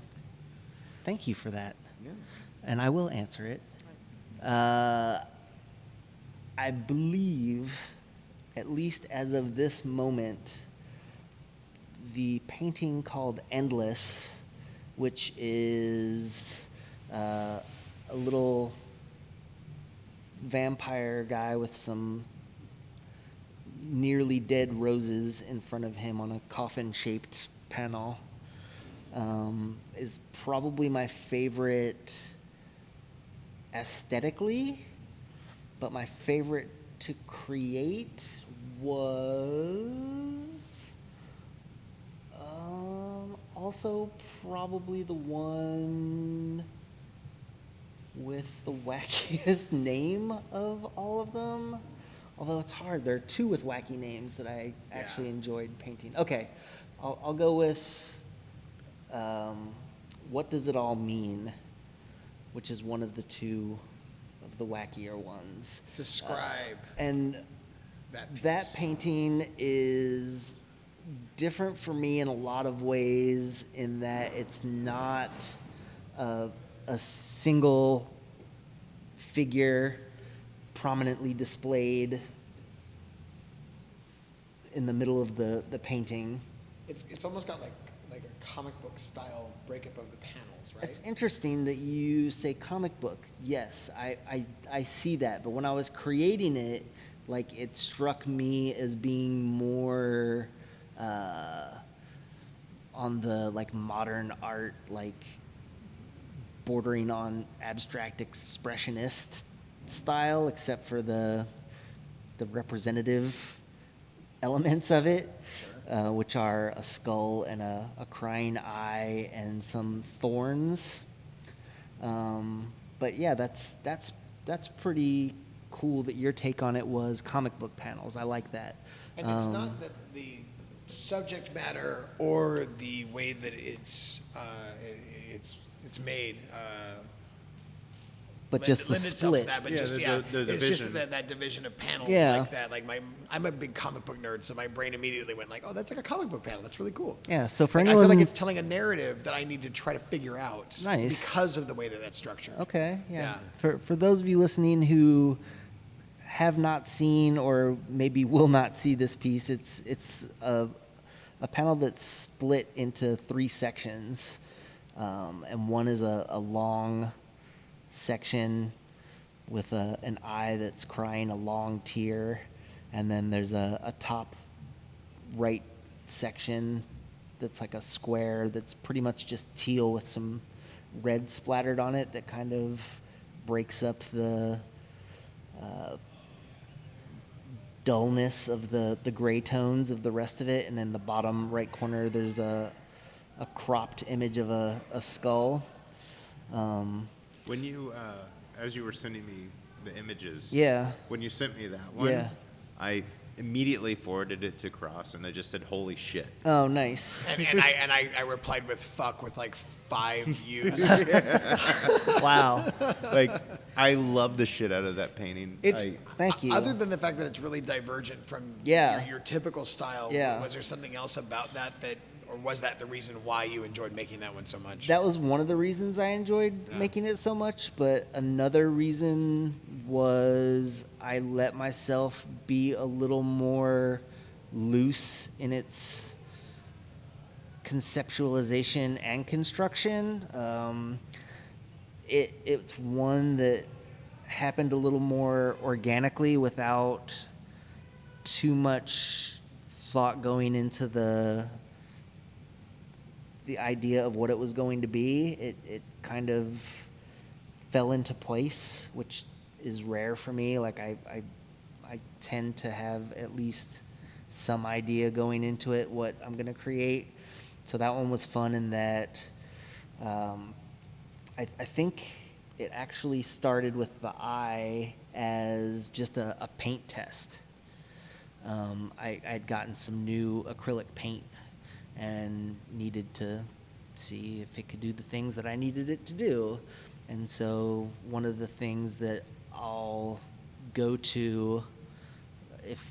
Thank you for that. Yeah. And I will answer it. I believe, at least as of this moment, the painting called Endless, which is a little vampire guy with some nearly dead roses in front of him on a coffin-shaped panel, is probably my favorite aesthetically, but my favorite to create was also probably the one with the wackiest name of all of them. Although it's hard. There are two with wacky names that I actually enjoyed painting. Okay, I'll go with What Does It All Mean, which is one of the two of the wackier ones. Describe And that piece. that painting is different for me in a lot of ways in that it's not a single figure prominently displayed in the middle of the painting. It's almost got like a comic book style breakup of the panels, right? It's interesting that you say comic book. Yes, I see that. But when I was creating it, like, it struck me as being more on the like modern art, like bordering on abstract expressionist style, except for the representative elements of it, which are a skull and a crying eye and some thorns. But yeah, that's pretty cool that your take on it was comic book panels. I like that. And it's not that the subject matter or the way that it's made. But just the lend itself to split. that, but Yeah, just the it's just division. that division of panels Yeah. like that. Like I'm a big comic book nerd, so my brain immediately went like, oh, that's like a comic book panel. That's really cool. Yeah, so for Like, anyone... I feel like it's telling a narrative that I need to try to figure out. Nice. Because of the way that that's structured. Okay, yeah. Yeah. For those of you listening who have not seen or maybe will not see this piece, it's a panel that's split into 3 sections, and one is a long section with an eye that's crying a long tear, and then there's a top right section that's like a square that's pretty much just teal with some red splattered on it that kind of breaks up the dullness of the gray tones of the rest of it. And then the bottom right corner, there's a cropped image of a skull. When you, as you were sending me the images, Yeah. when you sent me that one, Yeah. I immediately forwarded it to Cross, and I just said, "Holy shit!" Oh, nice. And I replied with fuck with like 5 views. Wow. Like, I love the shit out of that painting. It's Thank you. Other than the fact that it's really divergent from Yeah. your typical style, Yeah. was there something else about that, or was that the reason why you enjoyed making that one so much? That was one of the reasons I enjoyed making it so much, but another reason was I let myself be a little more loose in its conceptualization and construction. It's one that happened a little more organically without too much thought going into the idea of what it was going to be. It kind of fell into place, which is rare for me. Like I tend to have at least some idea going into it what I'm going to create. So that one was fun in that I think it actually started with the eye as just a paint test. I'd gotten some new acrylic paint and needed to see if it could do the things that I needed it to do. And so one of the things that I'll go to if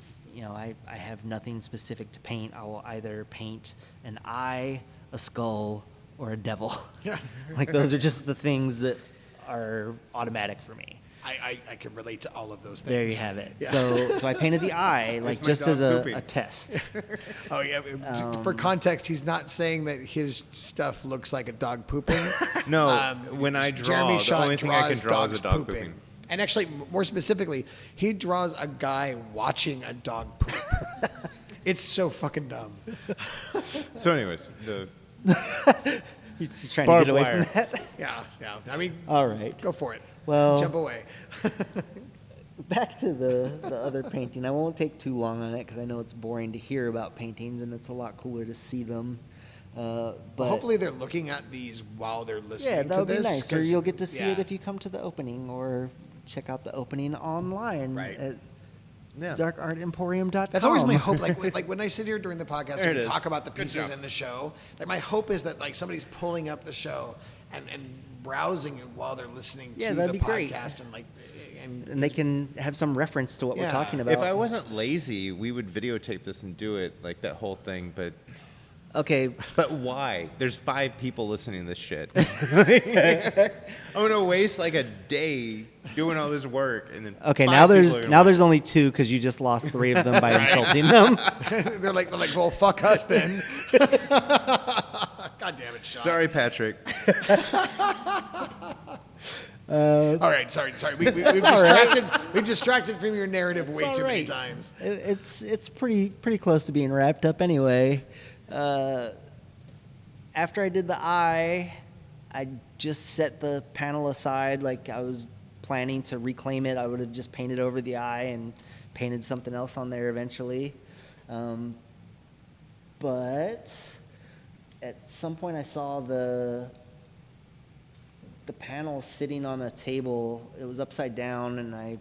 I have nothing specific to paint, I will either paint an eye, a skull, or a devil. Yeah. Like those are just the things that are automatic for me. I can relate to all of those things. There you have it. Yeah. So I painted the eye like my just dog as pooping? a test. Oh yeah. For context, he's not saying that his stuff looks like a dog pooping. No, when I draw, Jeremy the Shaw only thing I can draws draw is a dogs dog pooping. pooping. And actually, more specifically, he draws a guy watching a dog poop. It's so fucking dumb. So, anyways, the You're trying Barbed to get away wire. from that? Yeah. I mean, All right. go for it. Well- jump away. Back to the other painting. I won't take too long on it because I know it's boring to hear about paintings and it's a lot cooler to see them. But Hopefully, they're looking at these while they're listening yeah, to that would this. be nice. Or 'cause- you'll get to see it yeah. if you come to the opening or check out the opening online Right. at Yeah. darkartemporium.com. That's always my hope. Like when I sit here during the podcast There and it we is. talk about the Good pieces job. in the show, like my hope is that like somebody's pulling up the show and browsing it while they're listening Yeah, to that'd the be great. podcast and like And they can have some reference to what we're Yeah. talking about. if I wasn't lazy, we would videotape this and do it like that whole thing. Okay, But why? There's 5 people listening to this shit. I'm gonna waste like a day doing all this work, and then okay. 5 Now people there's are gonna now watch. there's only 2 because you just lost 3 of them by insulting them. they're like, well, fuck us then. God damn it, Sean. Sorry, Patrick. All right, sorry. We've all distracted. We've distracted from your narrative way It's too all many right. times. It's pretty close to being wrapped up anyway. After I did the eye, I just set the panel aside like I was planning to reclaim it. I would have just painted over the eye and painted something else on there eventually. But at some point I saw the panel sitting on a table. It was upside down, and I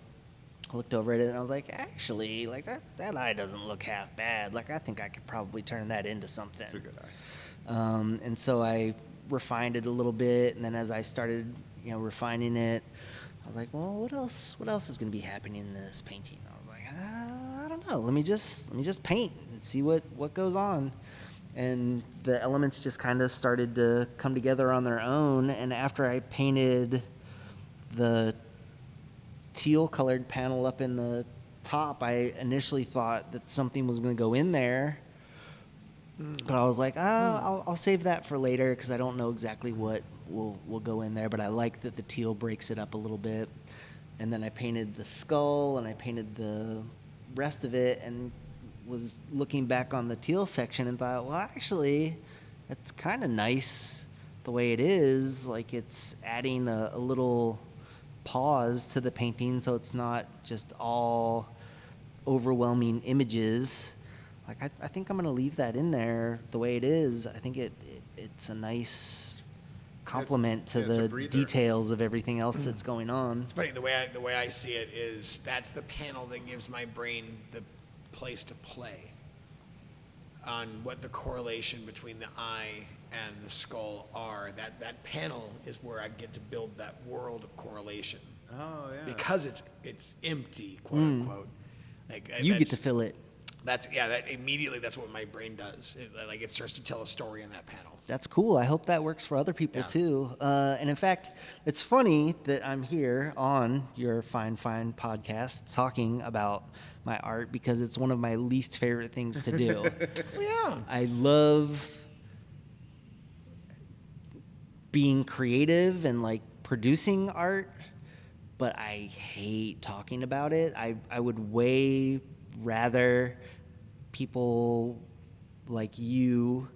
looked over at it, and I was like, actually, like that eye doesn't look half bad. Like, I think I could probably turn that into something. It's a good eye. And so I refined it a little bit, and then as I started, refining it, I was like, well, what else is going to be happening in this painting? I was like, I don't know. Let me just paint and see what goes on. And the elements just kind of started to come together on their own. And after I painted the teal colored panel up in the top, I initially thought that something was going to go in there. But I was like, I'll save that for later because I don't know exactly what will go in there. But I like that the teal breaks it up a little bit. And then I painted the skull, and I painted the rest of it, and was looking back on the teal section and thought, well, actually, that's kind of nice the way it is. Like, it's adding a little pause to the painting, so it's not just all overwhelming images. Like, I think I'm going to leave that in there the way it is. I think it's a nice complement to the details of everything else that's going on. It's funny, the way I see it is that's the panel that gives my brain the place to play on what the correlation between the eye and the skull are. That panel is where I get to build that world of correlation. Oh yeah. Because it's empty, quote unquote. Like, You get to fill it. That immediately that's what my brain does. It starts to tell a story in that panel. That's cool. I hope that works for other people too. And in fact, it's funny that I'm here on your Fine podcast talking about my art because it's one of my least favorite things to do. Yeah. I love being creative and like producing art, but I hate talking about it. I would way rather people like you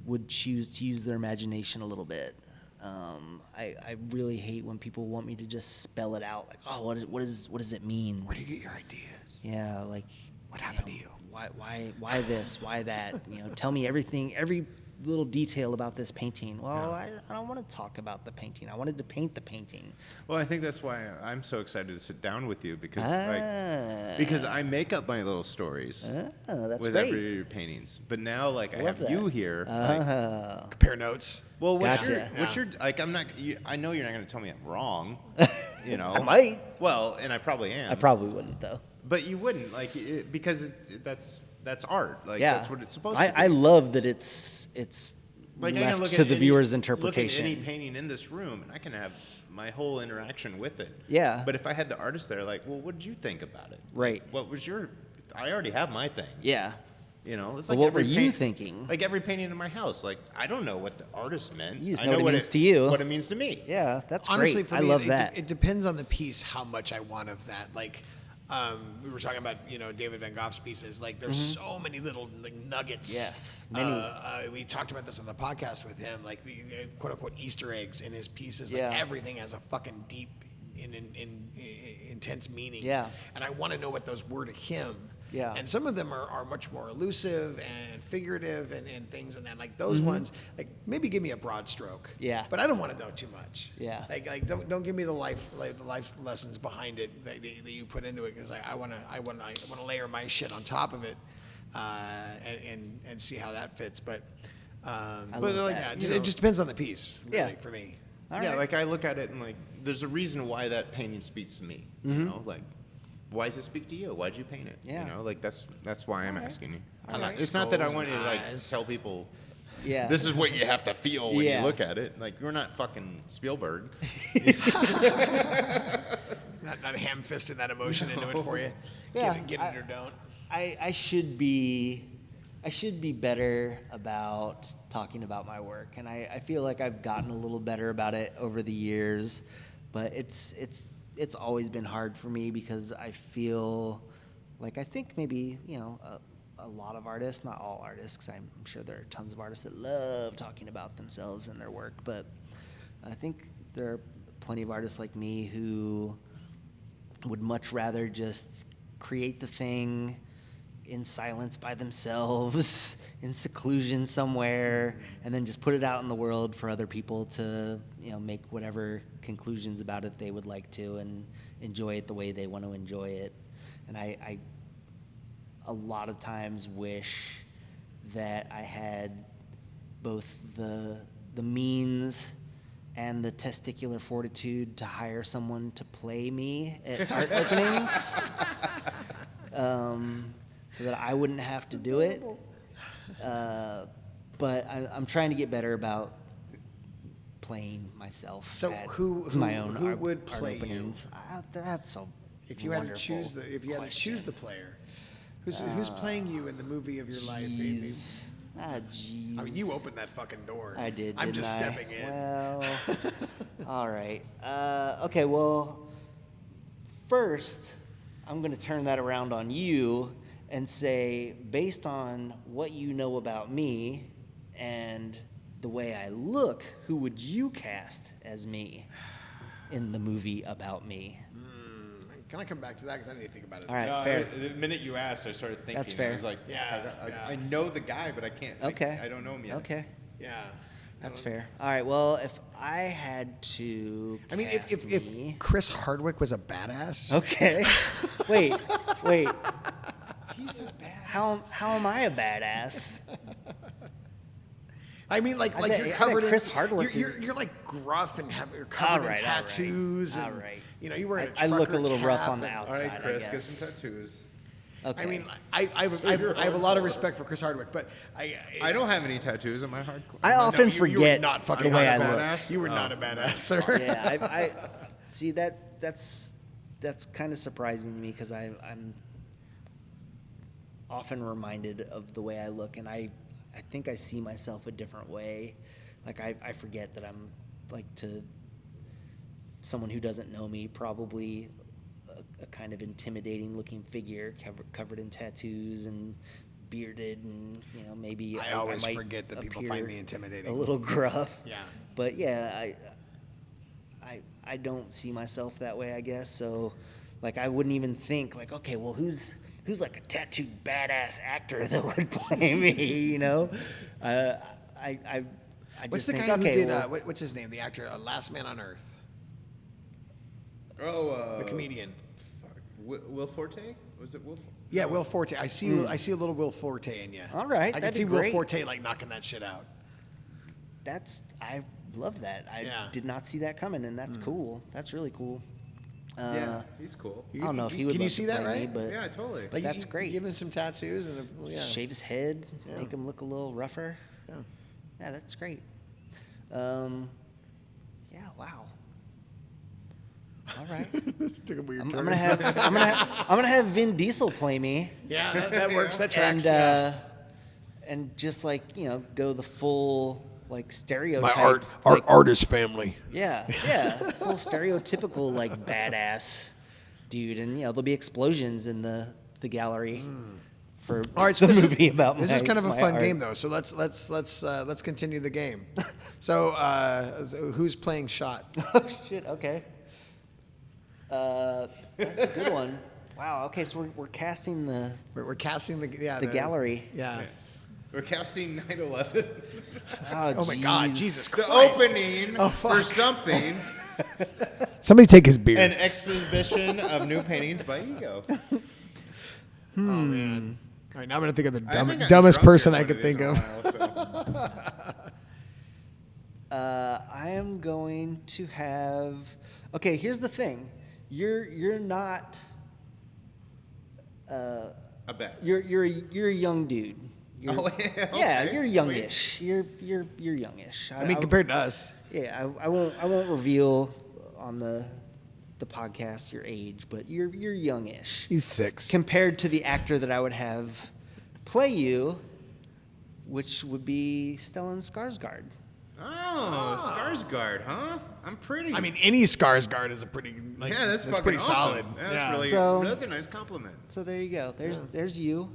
would choose to use their imagination a little bit. I really hate when people want me to just spell it out. Like, oh, what does it mean? Where do you get your ideas? Yeah, like What happened to you? Why this? Why that? Tell me everything, every little detail about this painting. Well, I don't want to talk about the painting. I wanted to paint the painting. Well, I think that's why I'm so excited to sit down with you because I make up my little stories That's with great. every of your paintings. But now, like, I have that. you here. Compare notes. Well, Gotcha. what's your like? I'm not. I know you're not going to tell me I'm wrong. I might. Well, and I probably am. I probably wouldn't though. But you wouldn't because that's art. Like Yeah, that's what it's supposed to be. I love that it's Like I can left look to at the any, viewer's Look interpretation. at any painting in this room, and I can have my whole interaction with it. Yeah. But if I had the artist there, like, well, what did you think about it? Right. What was your? I already have my thing. Yeah. It's Well, like what were every you thinking? Like every painting in my house. Like I don't know what the artist meant. You just I know what it means to you. What it means to me. Yeah, that's Honestly, great. for I me, love that. It depends on the piece how much I want of that. Like, we were talking about David Van Gogh's pieces. Like, there's so many little nuggets. Yes, many. We talked about this on the podcast with him, like the quote unquote Easter eggs in his pieces. Like Yeah. everything has a fucking deep, intense meaning. Yeah. And I want to know what those were to him. Yeah. And some of them are much more elusive and figurative and things and that. Like those ones, like maybe give me a broad stroke. Yeah. But I don't want to know too much. Yeah. Like don't give me the life lessons behind it that you put into it because I want to layer my shit on top of it, and see how that fits. But I love that. it just depends on the piece. Really, Yeah. For me. All yeah, right. like I look at it and like, there's a reason why that painting speaks to me. Like, why does it speak to you? Why did you paint it? Yeah. Like that's why I'm asking you. I like It's not that I skulls want you to and like eyes. tell people. Yeah. This is what you have to feel when Yeah. you look at it. Like we're not fucking Spielberg. Not ham-fisting that emotion into it for you. Yeah, Get it or don't. I should be better about talking about my work, and I feel like I've gotten a little better about it over the years, but it's always been hard for me because I feel like I think maybe a lot of artists, not all artists, because I'm sure there are tons of artists that love talking about themselves and their work, but I think there are plenty of artists like me who would much rather just create the thing in silence by themselves, in seclusion somewhere, and then just put it out in the world for other people to, make whatever conclusions about it they would like to and enjoy it the way they want to enjoy it. And I a lot of times wish that I had both the means and the testicular fortitude to hire someone to play me at art openings. So that I wouldn't have to do it. But I'm trying to get better about playing myself. So at who my own who art, would art play you? openings. That's a If you had to wonderful choose the player, who's playing you in the movie of your life? Amy? Jeez. Jeez. I mean, you opened that fucking door. I did. I'm just didn't I? stepping in. Well, all right. Okay. Well, first, I'm going to turn that around on you and say, based on what you know about me and the way I look, who would you cast as me in the movie about me? Can I come back to that? Because I need to think about it. All right, fair. The minute you asked, I started thinking. That's fair. I was like, Yeah, I know the guy, but I can't. Okay. I don't know him yet. Okay, Yeah. that's fair. All right. Well, if I had to, I mean, cast if me, Chris Hardwick was a badass. okay. Wait. He's a badass. How am I a badass? I mean, like bet- you're I bet covered in. Chris Hardwick You're like gruff and you're covered in tattoos. All And, right. you're wearing a I look a trucker little rough cap on the and- All outside. right, Chris, I get guess. some tattoos. Okay. I mean, I have a lot of respect for Chris Hardwick, but I don't have any tattoos. Am I hardcore? I often you were forget not fucking the way I hardcore. look. You were not a badass, sir. Yeah, I see that's kind of surprising to me because I'm often reminded of the way I look, and I think I see myself a different way. Like I forget that I'm like to someone who doesn't know me probably a kind of intimidating looking figure covered in tattoos and bearded, and maybe I always might forget that people appear find me intimidating. a little gruff. Yeah. But yeah, I don't see myself that way, I guess. So like I wouldn't even think like, okay, well who's like a tattooed badass actor that would play me, I What's just the think, guy who okay, did? well, What's his name? The actor, Last Man on Earth, Oh, the comedian. Fuck. Will Forte? Was it Will? Yeah, Will Forte. I see a little Will Forte in you. All right, I can that'd see be Will great. Forte like knocking that shit out. I love that. I Yeah. did not see that coming, and that's cool. That's really cool. Yeah, he's cool. I don't know if he would Can you love to see that, play me, right? but Yeah, totally. Like That's you great. Give him some tattoos and shave his head, Yeah. make him look a little rougher. Yeah. Yeah, that's great. Yeah, wow. All right. Took a weird I'm turn. gonna have Vin Diesel play me, Yeah, that works. That tracks. and yeah. and just like go the full like stereotype. artist family. Yeah, full stereotypical like badass dude, and there'll be explosions in the gallery for All right, so the this movie is, about this my, is kind of a my fun art. game though. So let's continue the game. So who's playing shot? Oh shit! Okay. That's a good one. Wow. Okay, so we're casting the We're casting the gallery. Yeah. We're casting 9/11. Oh my God, jeez. Jesus The Christ! opening Oh, for fuck. somethings. Somebody take his beer. An exhibition of new paintings by Ego. Oh man. All right, now I'm gonna think of the I haven't gotten dumbest drunk person here I one could of these think in a of. while, so. I am going to have. Okay, here's the thing. You're not. A bet. You're a young dude. You're, Oh, yeah, yeah, okay, you're sweet. youngish. You're youngish. I mean, compared to us. Yeah, I won't reveal on the podcast your age, but you're youngish He's 6. compared to the actor that I would have play you, which would be Stellan Skarsgård. Oh, Skarsgård, huh? I'm pretty. I mean, any Skarsgård is a pretty. Like, yeah, that's fucking pretty awesome. solid. That's Yeah. really. So- that's a nice compliment. So there you go. There's you.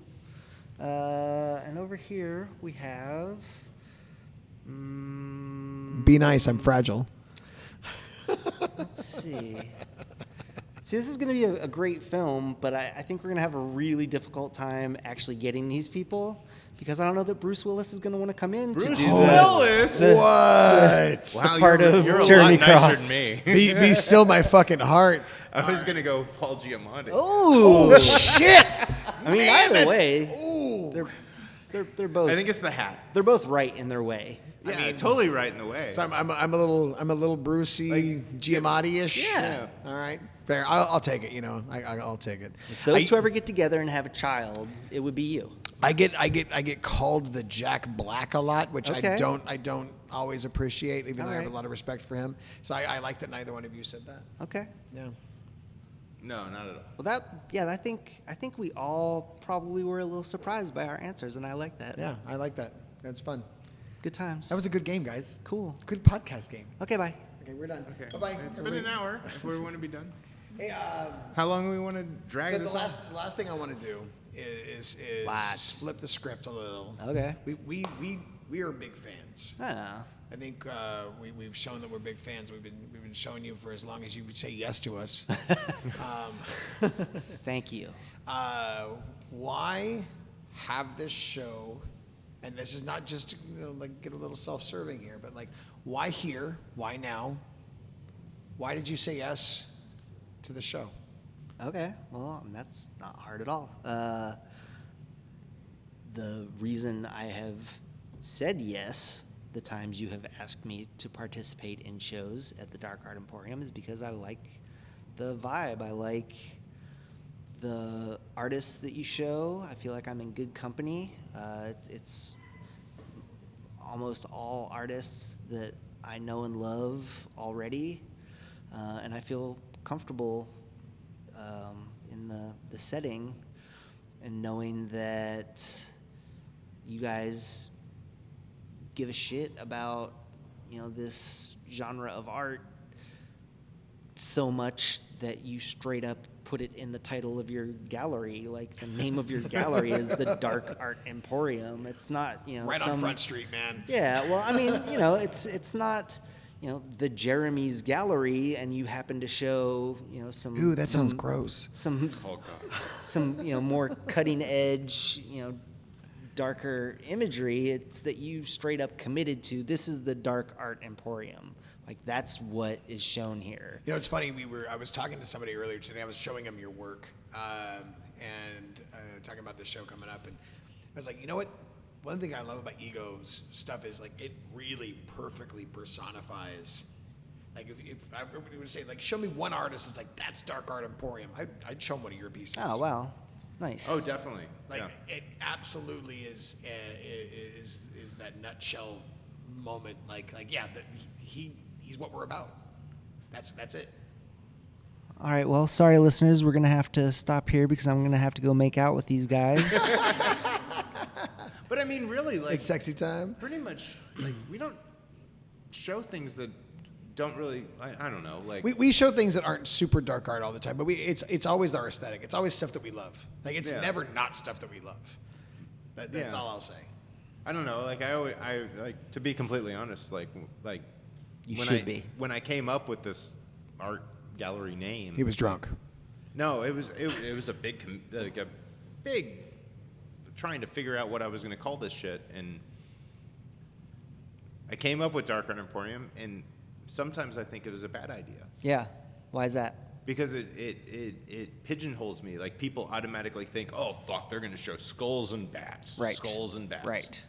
And over here we have. Be nice. I'm fragile. Let's see. See, this is going to be a great film, but I think we're going to have a really difficult time actually getting these people because I don't know that Bruce Willis is going to want to come in to do Willis? What? Wow, part of you're a Jeremy lot nicer Cross. than me. Be still my fucking heart. I was gonna go Paul Giamatti. Oh, Shit! I mean, Man, either that's- way, Ooh. they're both I think it's the hat. they're both right in their way. Yeah, totally right in the way. So I'm a little Brucey, Giamatti-ish. Yeah. All right. Fair. I'll take it. You know, I'll take it. If those two ever get together and have a child, it would be you. I get called the Jack Black a lot, which Okay. I don't always appreciate, even though I have a Alright. lot of respect for him. So I like that neither one of you said that. Okay. Yeah. No, not at all. Well, I think we all probably were a little surprised by our answers, and I like that. Yeah, I like that. That's fun. Good times. That was a good game, guys. cool. Good podcast game. Okay, bye. Okay, we're done. Okay. Bye-bye. It's been an hour. If we want to be done. Hey, How long do we want to drag so this the on? last thing I want to do is Last. flip the script a little. Okay. We are big fans. Ah, I think we've shown that we're big fans. We've been showing you for as long as you would say yes to us. thank you. Why have this show? And this is not just to, like get a little self-serving here, but like, why here? Why now? Why did you say yes to the show? Okay, well, that's not hard at all. The reason I have said yes the times you have asked me to participate in shows at the Dark Art Emporium is because I like the vibe. I like the artists that you show. I feel like I'm in good company. It's almost all artists that I know and love already, and I feel comfortable in the setting and knowing that you guys give a shit about this genre of art so much that you straight up put it in the title of your gallery. Like the name of your gallery is the Dark Art Emporium. It's not Right on Front Street, man. Yeah, well, I mean, it's not the Jeremy's gallery, and you happen to show some. Ooh, that sounds gross. Some Oh God. some more cutting edge darker imagery. It's that you straight up committed to this is the Dark Art Emporium. Like that's what is shown here. It's funny. I was talking to somebody earlier today. I was showing him your work and talking about the show coming up, and I was like, you know what? One thing I love about Ego's stuff is like it really perfectly personifies. Like if I would say like show me one artist that's like that's Dark Art Emporium, I'd show him one of your pieces. Oh wow, nice. Oh, definitely. Like yeah. it absolutely is that nutshell moment. Like yeah, he's what we're about. That's it. All right, well, sorry listeners, we're gonna have to stop here because I'm gonna have to go make out with these guys. But I mean, really, like It's sexy time. pretty much, like we don't show things that don't really. I don't know, like We show things that aren't super dark art all the time, but it's always our aesthetic. It's always stuff that we love. Like it's Yeah. never not stuff that we love. That's Yeah. all I'll say. I don't know. Like I like to be completely honest. Like You when should I, be. when I came up with this art gallery name. He was drunk. No, it was a big trying to figure out what I was going to call this shit, and I came up with Dark Art Emporium, and sometimes I think it was a bad idea Yeah, why is that? because it pigeonholes me. Like people automatically think, oh fuck, they're going to show skulls and bats, Right. skulls and bats, Right.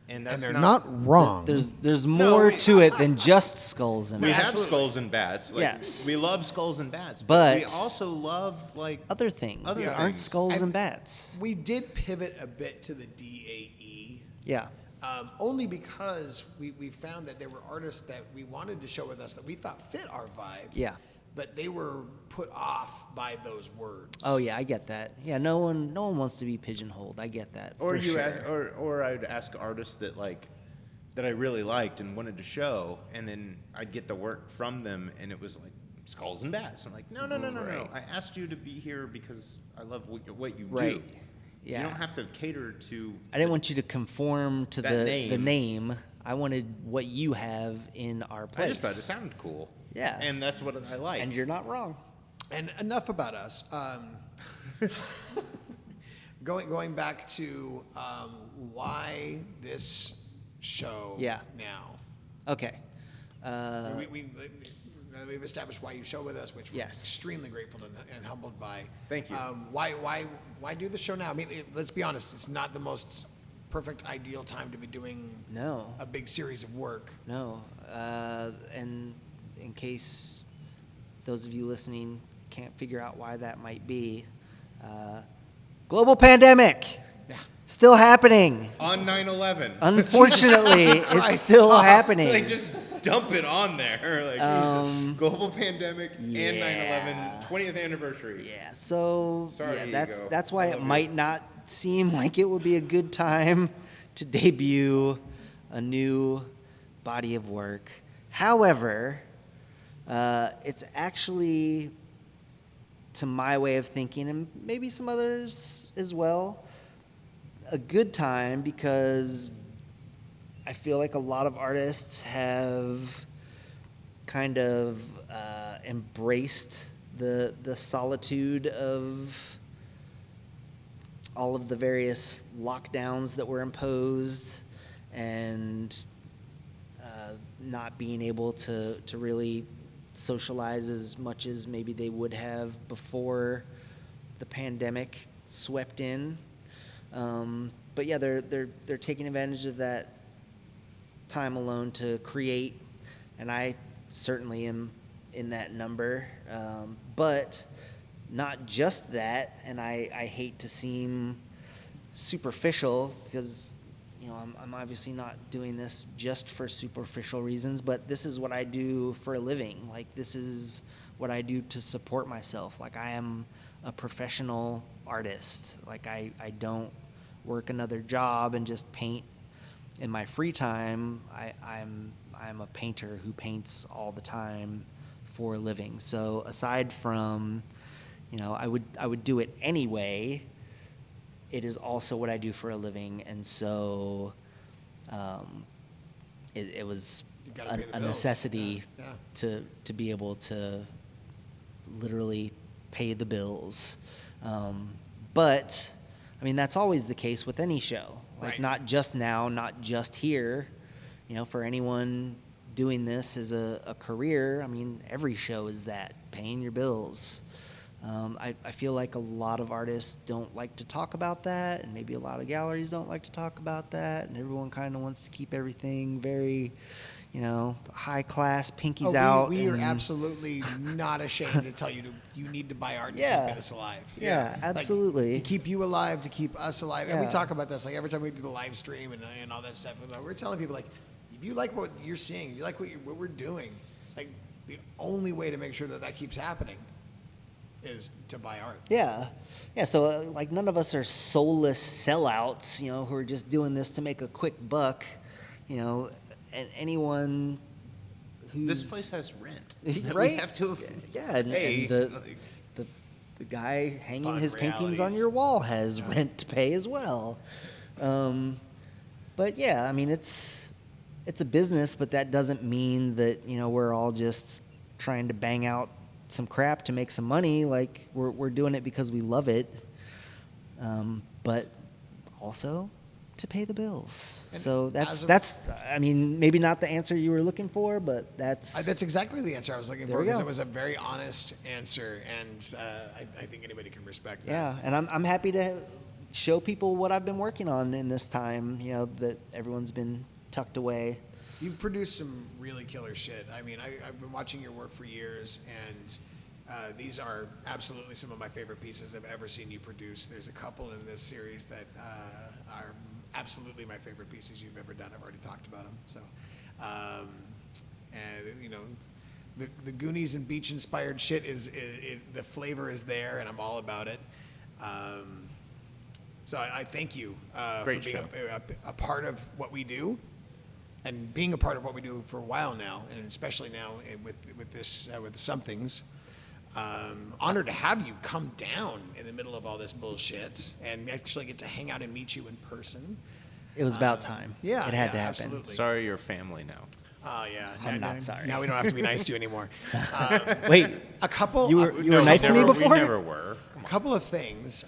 And that's And they're not wrong. There's more to it than just skulls and We have Absolutely. skulls and bats. Like, Yes. we love skulls and bats, But- we also love like other things Other that aren't things. skulls and And- bats. We did pivot a bit to the D.A.E. Yeah. Only because we found that there were artists that we wanted to show with us that we thought fit our vibe. Yeah. But they were put off by those words. Oh yeah, I get that. Yeah, no one wants to be pigeonholed. I get that. Or for you sure. ask, or I'd ask artists that that I really liked and wanted to show, and then I'd get the work from them, and it was like skulls and bats. I'm like, no. Right. I asked you to be here because I love what you Right. do. Yeah. You don't have to cater to. I didn't want you to conform to That the name. I wanted what you have in our place. I just thought it sounded cool. Yeah. And that's what I like. And you're not wrong. And enough about us. Going back to why this show Yeah. now. Okay. We've established why you show with us, which we're Yes. extremely grateful and humbled by. Thank you. Why do the show now? I mean, let's be honest. It's not the most perfect, ideal time to be doing No. a big series of work. No. And in case those of you listening can't figure out why that might be, global pandemic Yeah. still happening. On 9/11. Unfortunately, it's Christ. still happening. Like, just dump it on there. Like, Jesus. Global pandemic and yeah. 9/11 20th anniversary. Yeah, so Sorry, yeah, ego. that's why I it love might you. not seem like it would be a good time to debut a new body of work. However, it's actually, to my way of thinking, and maybe some others as well, a good time because I feel like a lot of artists have kind of embraced the solitude of all of the various lockdowns that were imposed and not being able to really socialize as much as maybe they would have before the pandemic swept in. But yeah, they're taking advantage of that time alone to create, and I certainly am in that number. But not just that, and I hate to seem superficial because I'm obviously not doing this just for superficial reasons, but this is what I do for a living. Like, this is what I do to support myself. Like, I am a professional artist. Like, I don't work another job and just paint in my free time. I'm a painter who paints all the time for a living. So aside from, I would do it anyway, it is also what I do for a living, and so it was You gotta pay the a bills. necessity Yeah. to be able to literally pay the bills. But I mean, that's always the case with any show. Like, Right. not just now, not just here. For anyone doing this as a career, I mean, every show is that, paying your bills. I feel like a lot of artists don't like to talk about that, and maybe a lot of galleries don't like to talk about that, and everyone kind of wants to keep everything very, high class, pinkies out. We are and- absolutely not ashamed to tell you you need to buy art to Yeah. keep this alive. Yeah, Like, absolutely. to keep you alive, to keep us alive. And we Yeah. talk about this, like, every time we do the live stream and all that stuff. We're telling people, like, if you like what you're seeing, if you like what we're doing, like, the only way to make sure that keeps happening is to buy art. Yeah. So like, none of us are soulless sellouts, who are just doing this to make a quick buck, and anyone who's This place has rent. that right? We have to Yeah, and pay. the guy hanging Fun his paintings on realities. your wall has rent to pay as well. But yeah, I mean, it's a business, but that doesn't mean that we're all just trying to bang out some crap to make some money. Like, we're doing it because we love it, but also to pay the bills. And So as that's of- I mean, maybe not the answer you were looking for, but that's That's exactly the answer I was looking There for, we because go. it was a very honest answer, and I think anybody can respect that. Yeah, and I'm happy to show people what I've been working on in this time, that everyone's been tucked away. You've produced some really killer shit. I mean, I've been watching your work for years, and these are absolutely some of my favorite pieces I've ever seen you produce. There's a couple in this series that are absolutely my favorite pieces you've ever done. I've already talked about them. So, and the Goonies and beach-inspired shit the flavor is there, and I'm all about it. So I thank you for Great being show. a part of what we do, and being a part of what we do for a while now, and especially now with this with Somethings. Honored to have you come down in the middle of all this bullshit and actually get to hang out and meet you in person. It was about time. Yeah, it had yeah, to happen. absolutely. Sorry, you're family now. Oh yeah, I'm not sorry. Now we don't have to be nice to you anymore. Wait, A couple. you were nice to me before? We never were. A couple of things.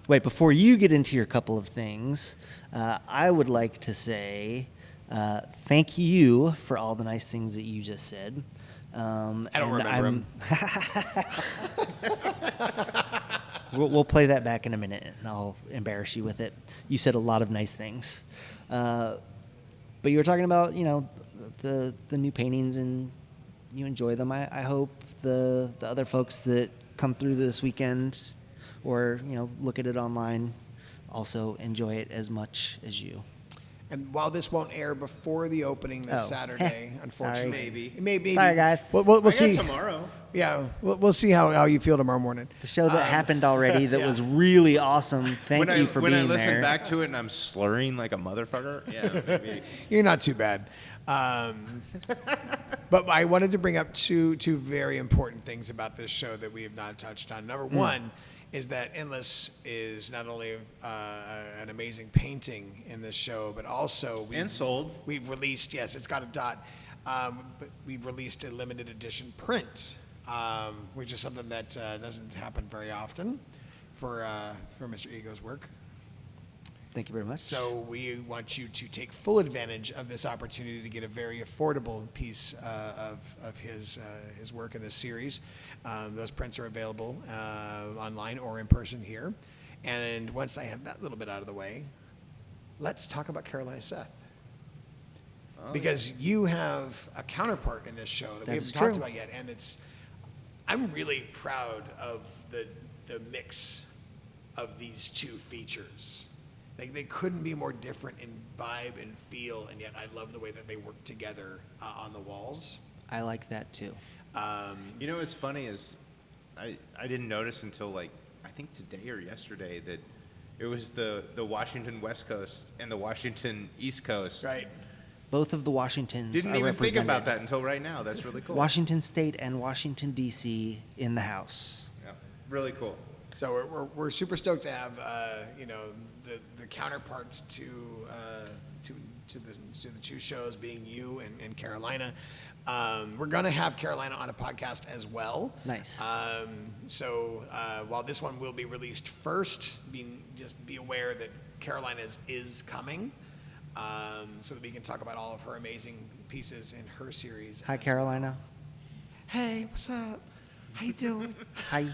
Wait, before you get into your couple of things, I would like to say thank you for all the nice things that you just said. I don't remember them. We'll play that back in a minute, and I'll embarrass you with it. You said a lot of nice things, but you were talking about the new paintings, and you enjoy them. I hope the other folks that come through this weekend, or look at it online, also enjoy it as much as you. And while this won't air before the opening this Saturday, unfortunately, maybe. Sorry, guys. We'll see tomorrow. Yeah, we'll see how you feel tomorrow morning. The show that happened already that was really awesome. Thank you for being there. When I listen back to it and I'm slurring like a motherfucker, maybe. You're not too bad. But I wanted to bring up two very important things about this show that we have not touched on. Number one is that Endless is not only an amazing painting in this show, but also we've released, yes, it's got a dot, but we've released a limited edition print, which is something that doesn't happen very often for Mr. Ego's work. Thank you very much. So we want you to take full advantage of this opportunity to get a very affordable piece of his work in this series. Those prints are available online or in person here. And once I have that little bit out of the way, let's talk about Carolina Seth. Because you have a counterpart in this show that we haven't talked about yet, and I'm really proud of the mix of these two features. They couldn't be more different in vibe and feel, and yet I love the way that they work together on the walls. I like that too. What's funny is I didn't notice until I think today or yesterday that it was the Washington West Coast and the Washington East Coast. Right. Both of the Washingtons Didn't are even think represented. about that until right now. That's really cool. Washington State and Washington, D.C. in the house. Yeah, really cool. So we're super stoked to have the counterparts to the two shows being you and Carolina. We're gonna have Carolina on a podcast as well. Nice. So while this one will be released first, just be aware that Carolina's is coming, so that we can talk about all of her amazing pieces in her series. Hi, Carolina. Hey, what's up? How you doing? Hi.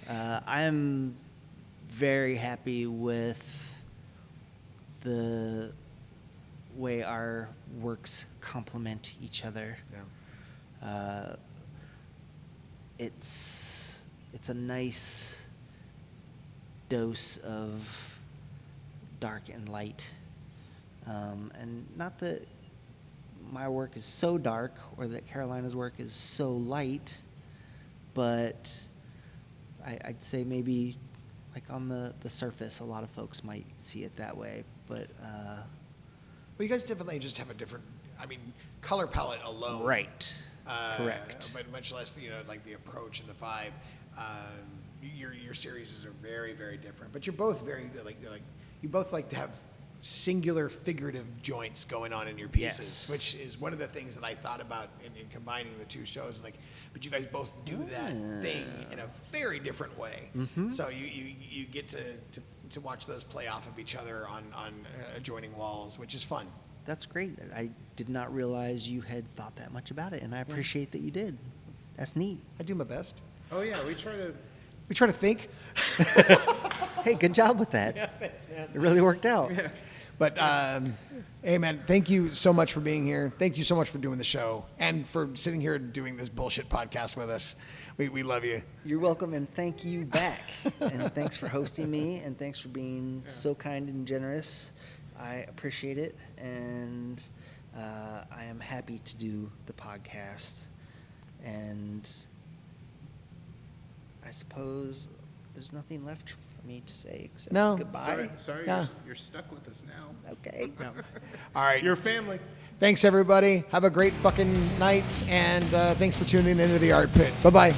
I'm very happy with the way our works complement each other. Yeah. It's a nice dose of dark and light, and not that my work is so dark or that Carolina's work is so light, but I'd say maybe on the surface, a lot of folks might see it that way, but Well, you guys definitely just have a different, color palette alone. right, correct. But much less, the approach and the vibe. Your series are very, very different. But you're both very, you both like to have singular figurative joints going on in your pieces, Yes. which is one of the things that I thought about in combining the two shows. But you guys both do that thing in a very different way. Mm-hmm. So you get to watch those play off of each other on adjoining walls, which is fun. That's great. I did not realize you had thought that much about it, and I appreciate that you did. That's neat. I do my best. Oh yeah, we try to think. Hey, good job with that. Yeah, thanks, man. It really worked out. But, hey, man, thank you so much for being here. Thank you so much for doing the show and for sitting here and doing this bullshit podcast with us. We love you. You're welcome, and thank you back. And thanks for hosting me, and thanks for being so kind and generous. I appreciate it, and I am happy to do the podcast. And I suppose there's nothing left for me to say except No. goodbye. Sorry, Yeah. you're stuck with us now. Okay. All right. Your family. Thanks, everybody. Have a great fucking night, and thanks for tuning into the Art Pit. Bye-bye.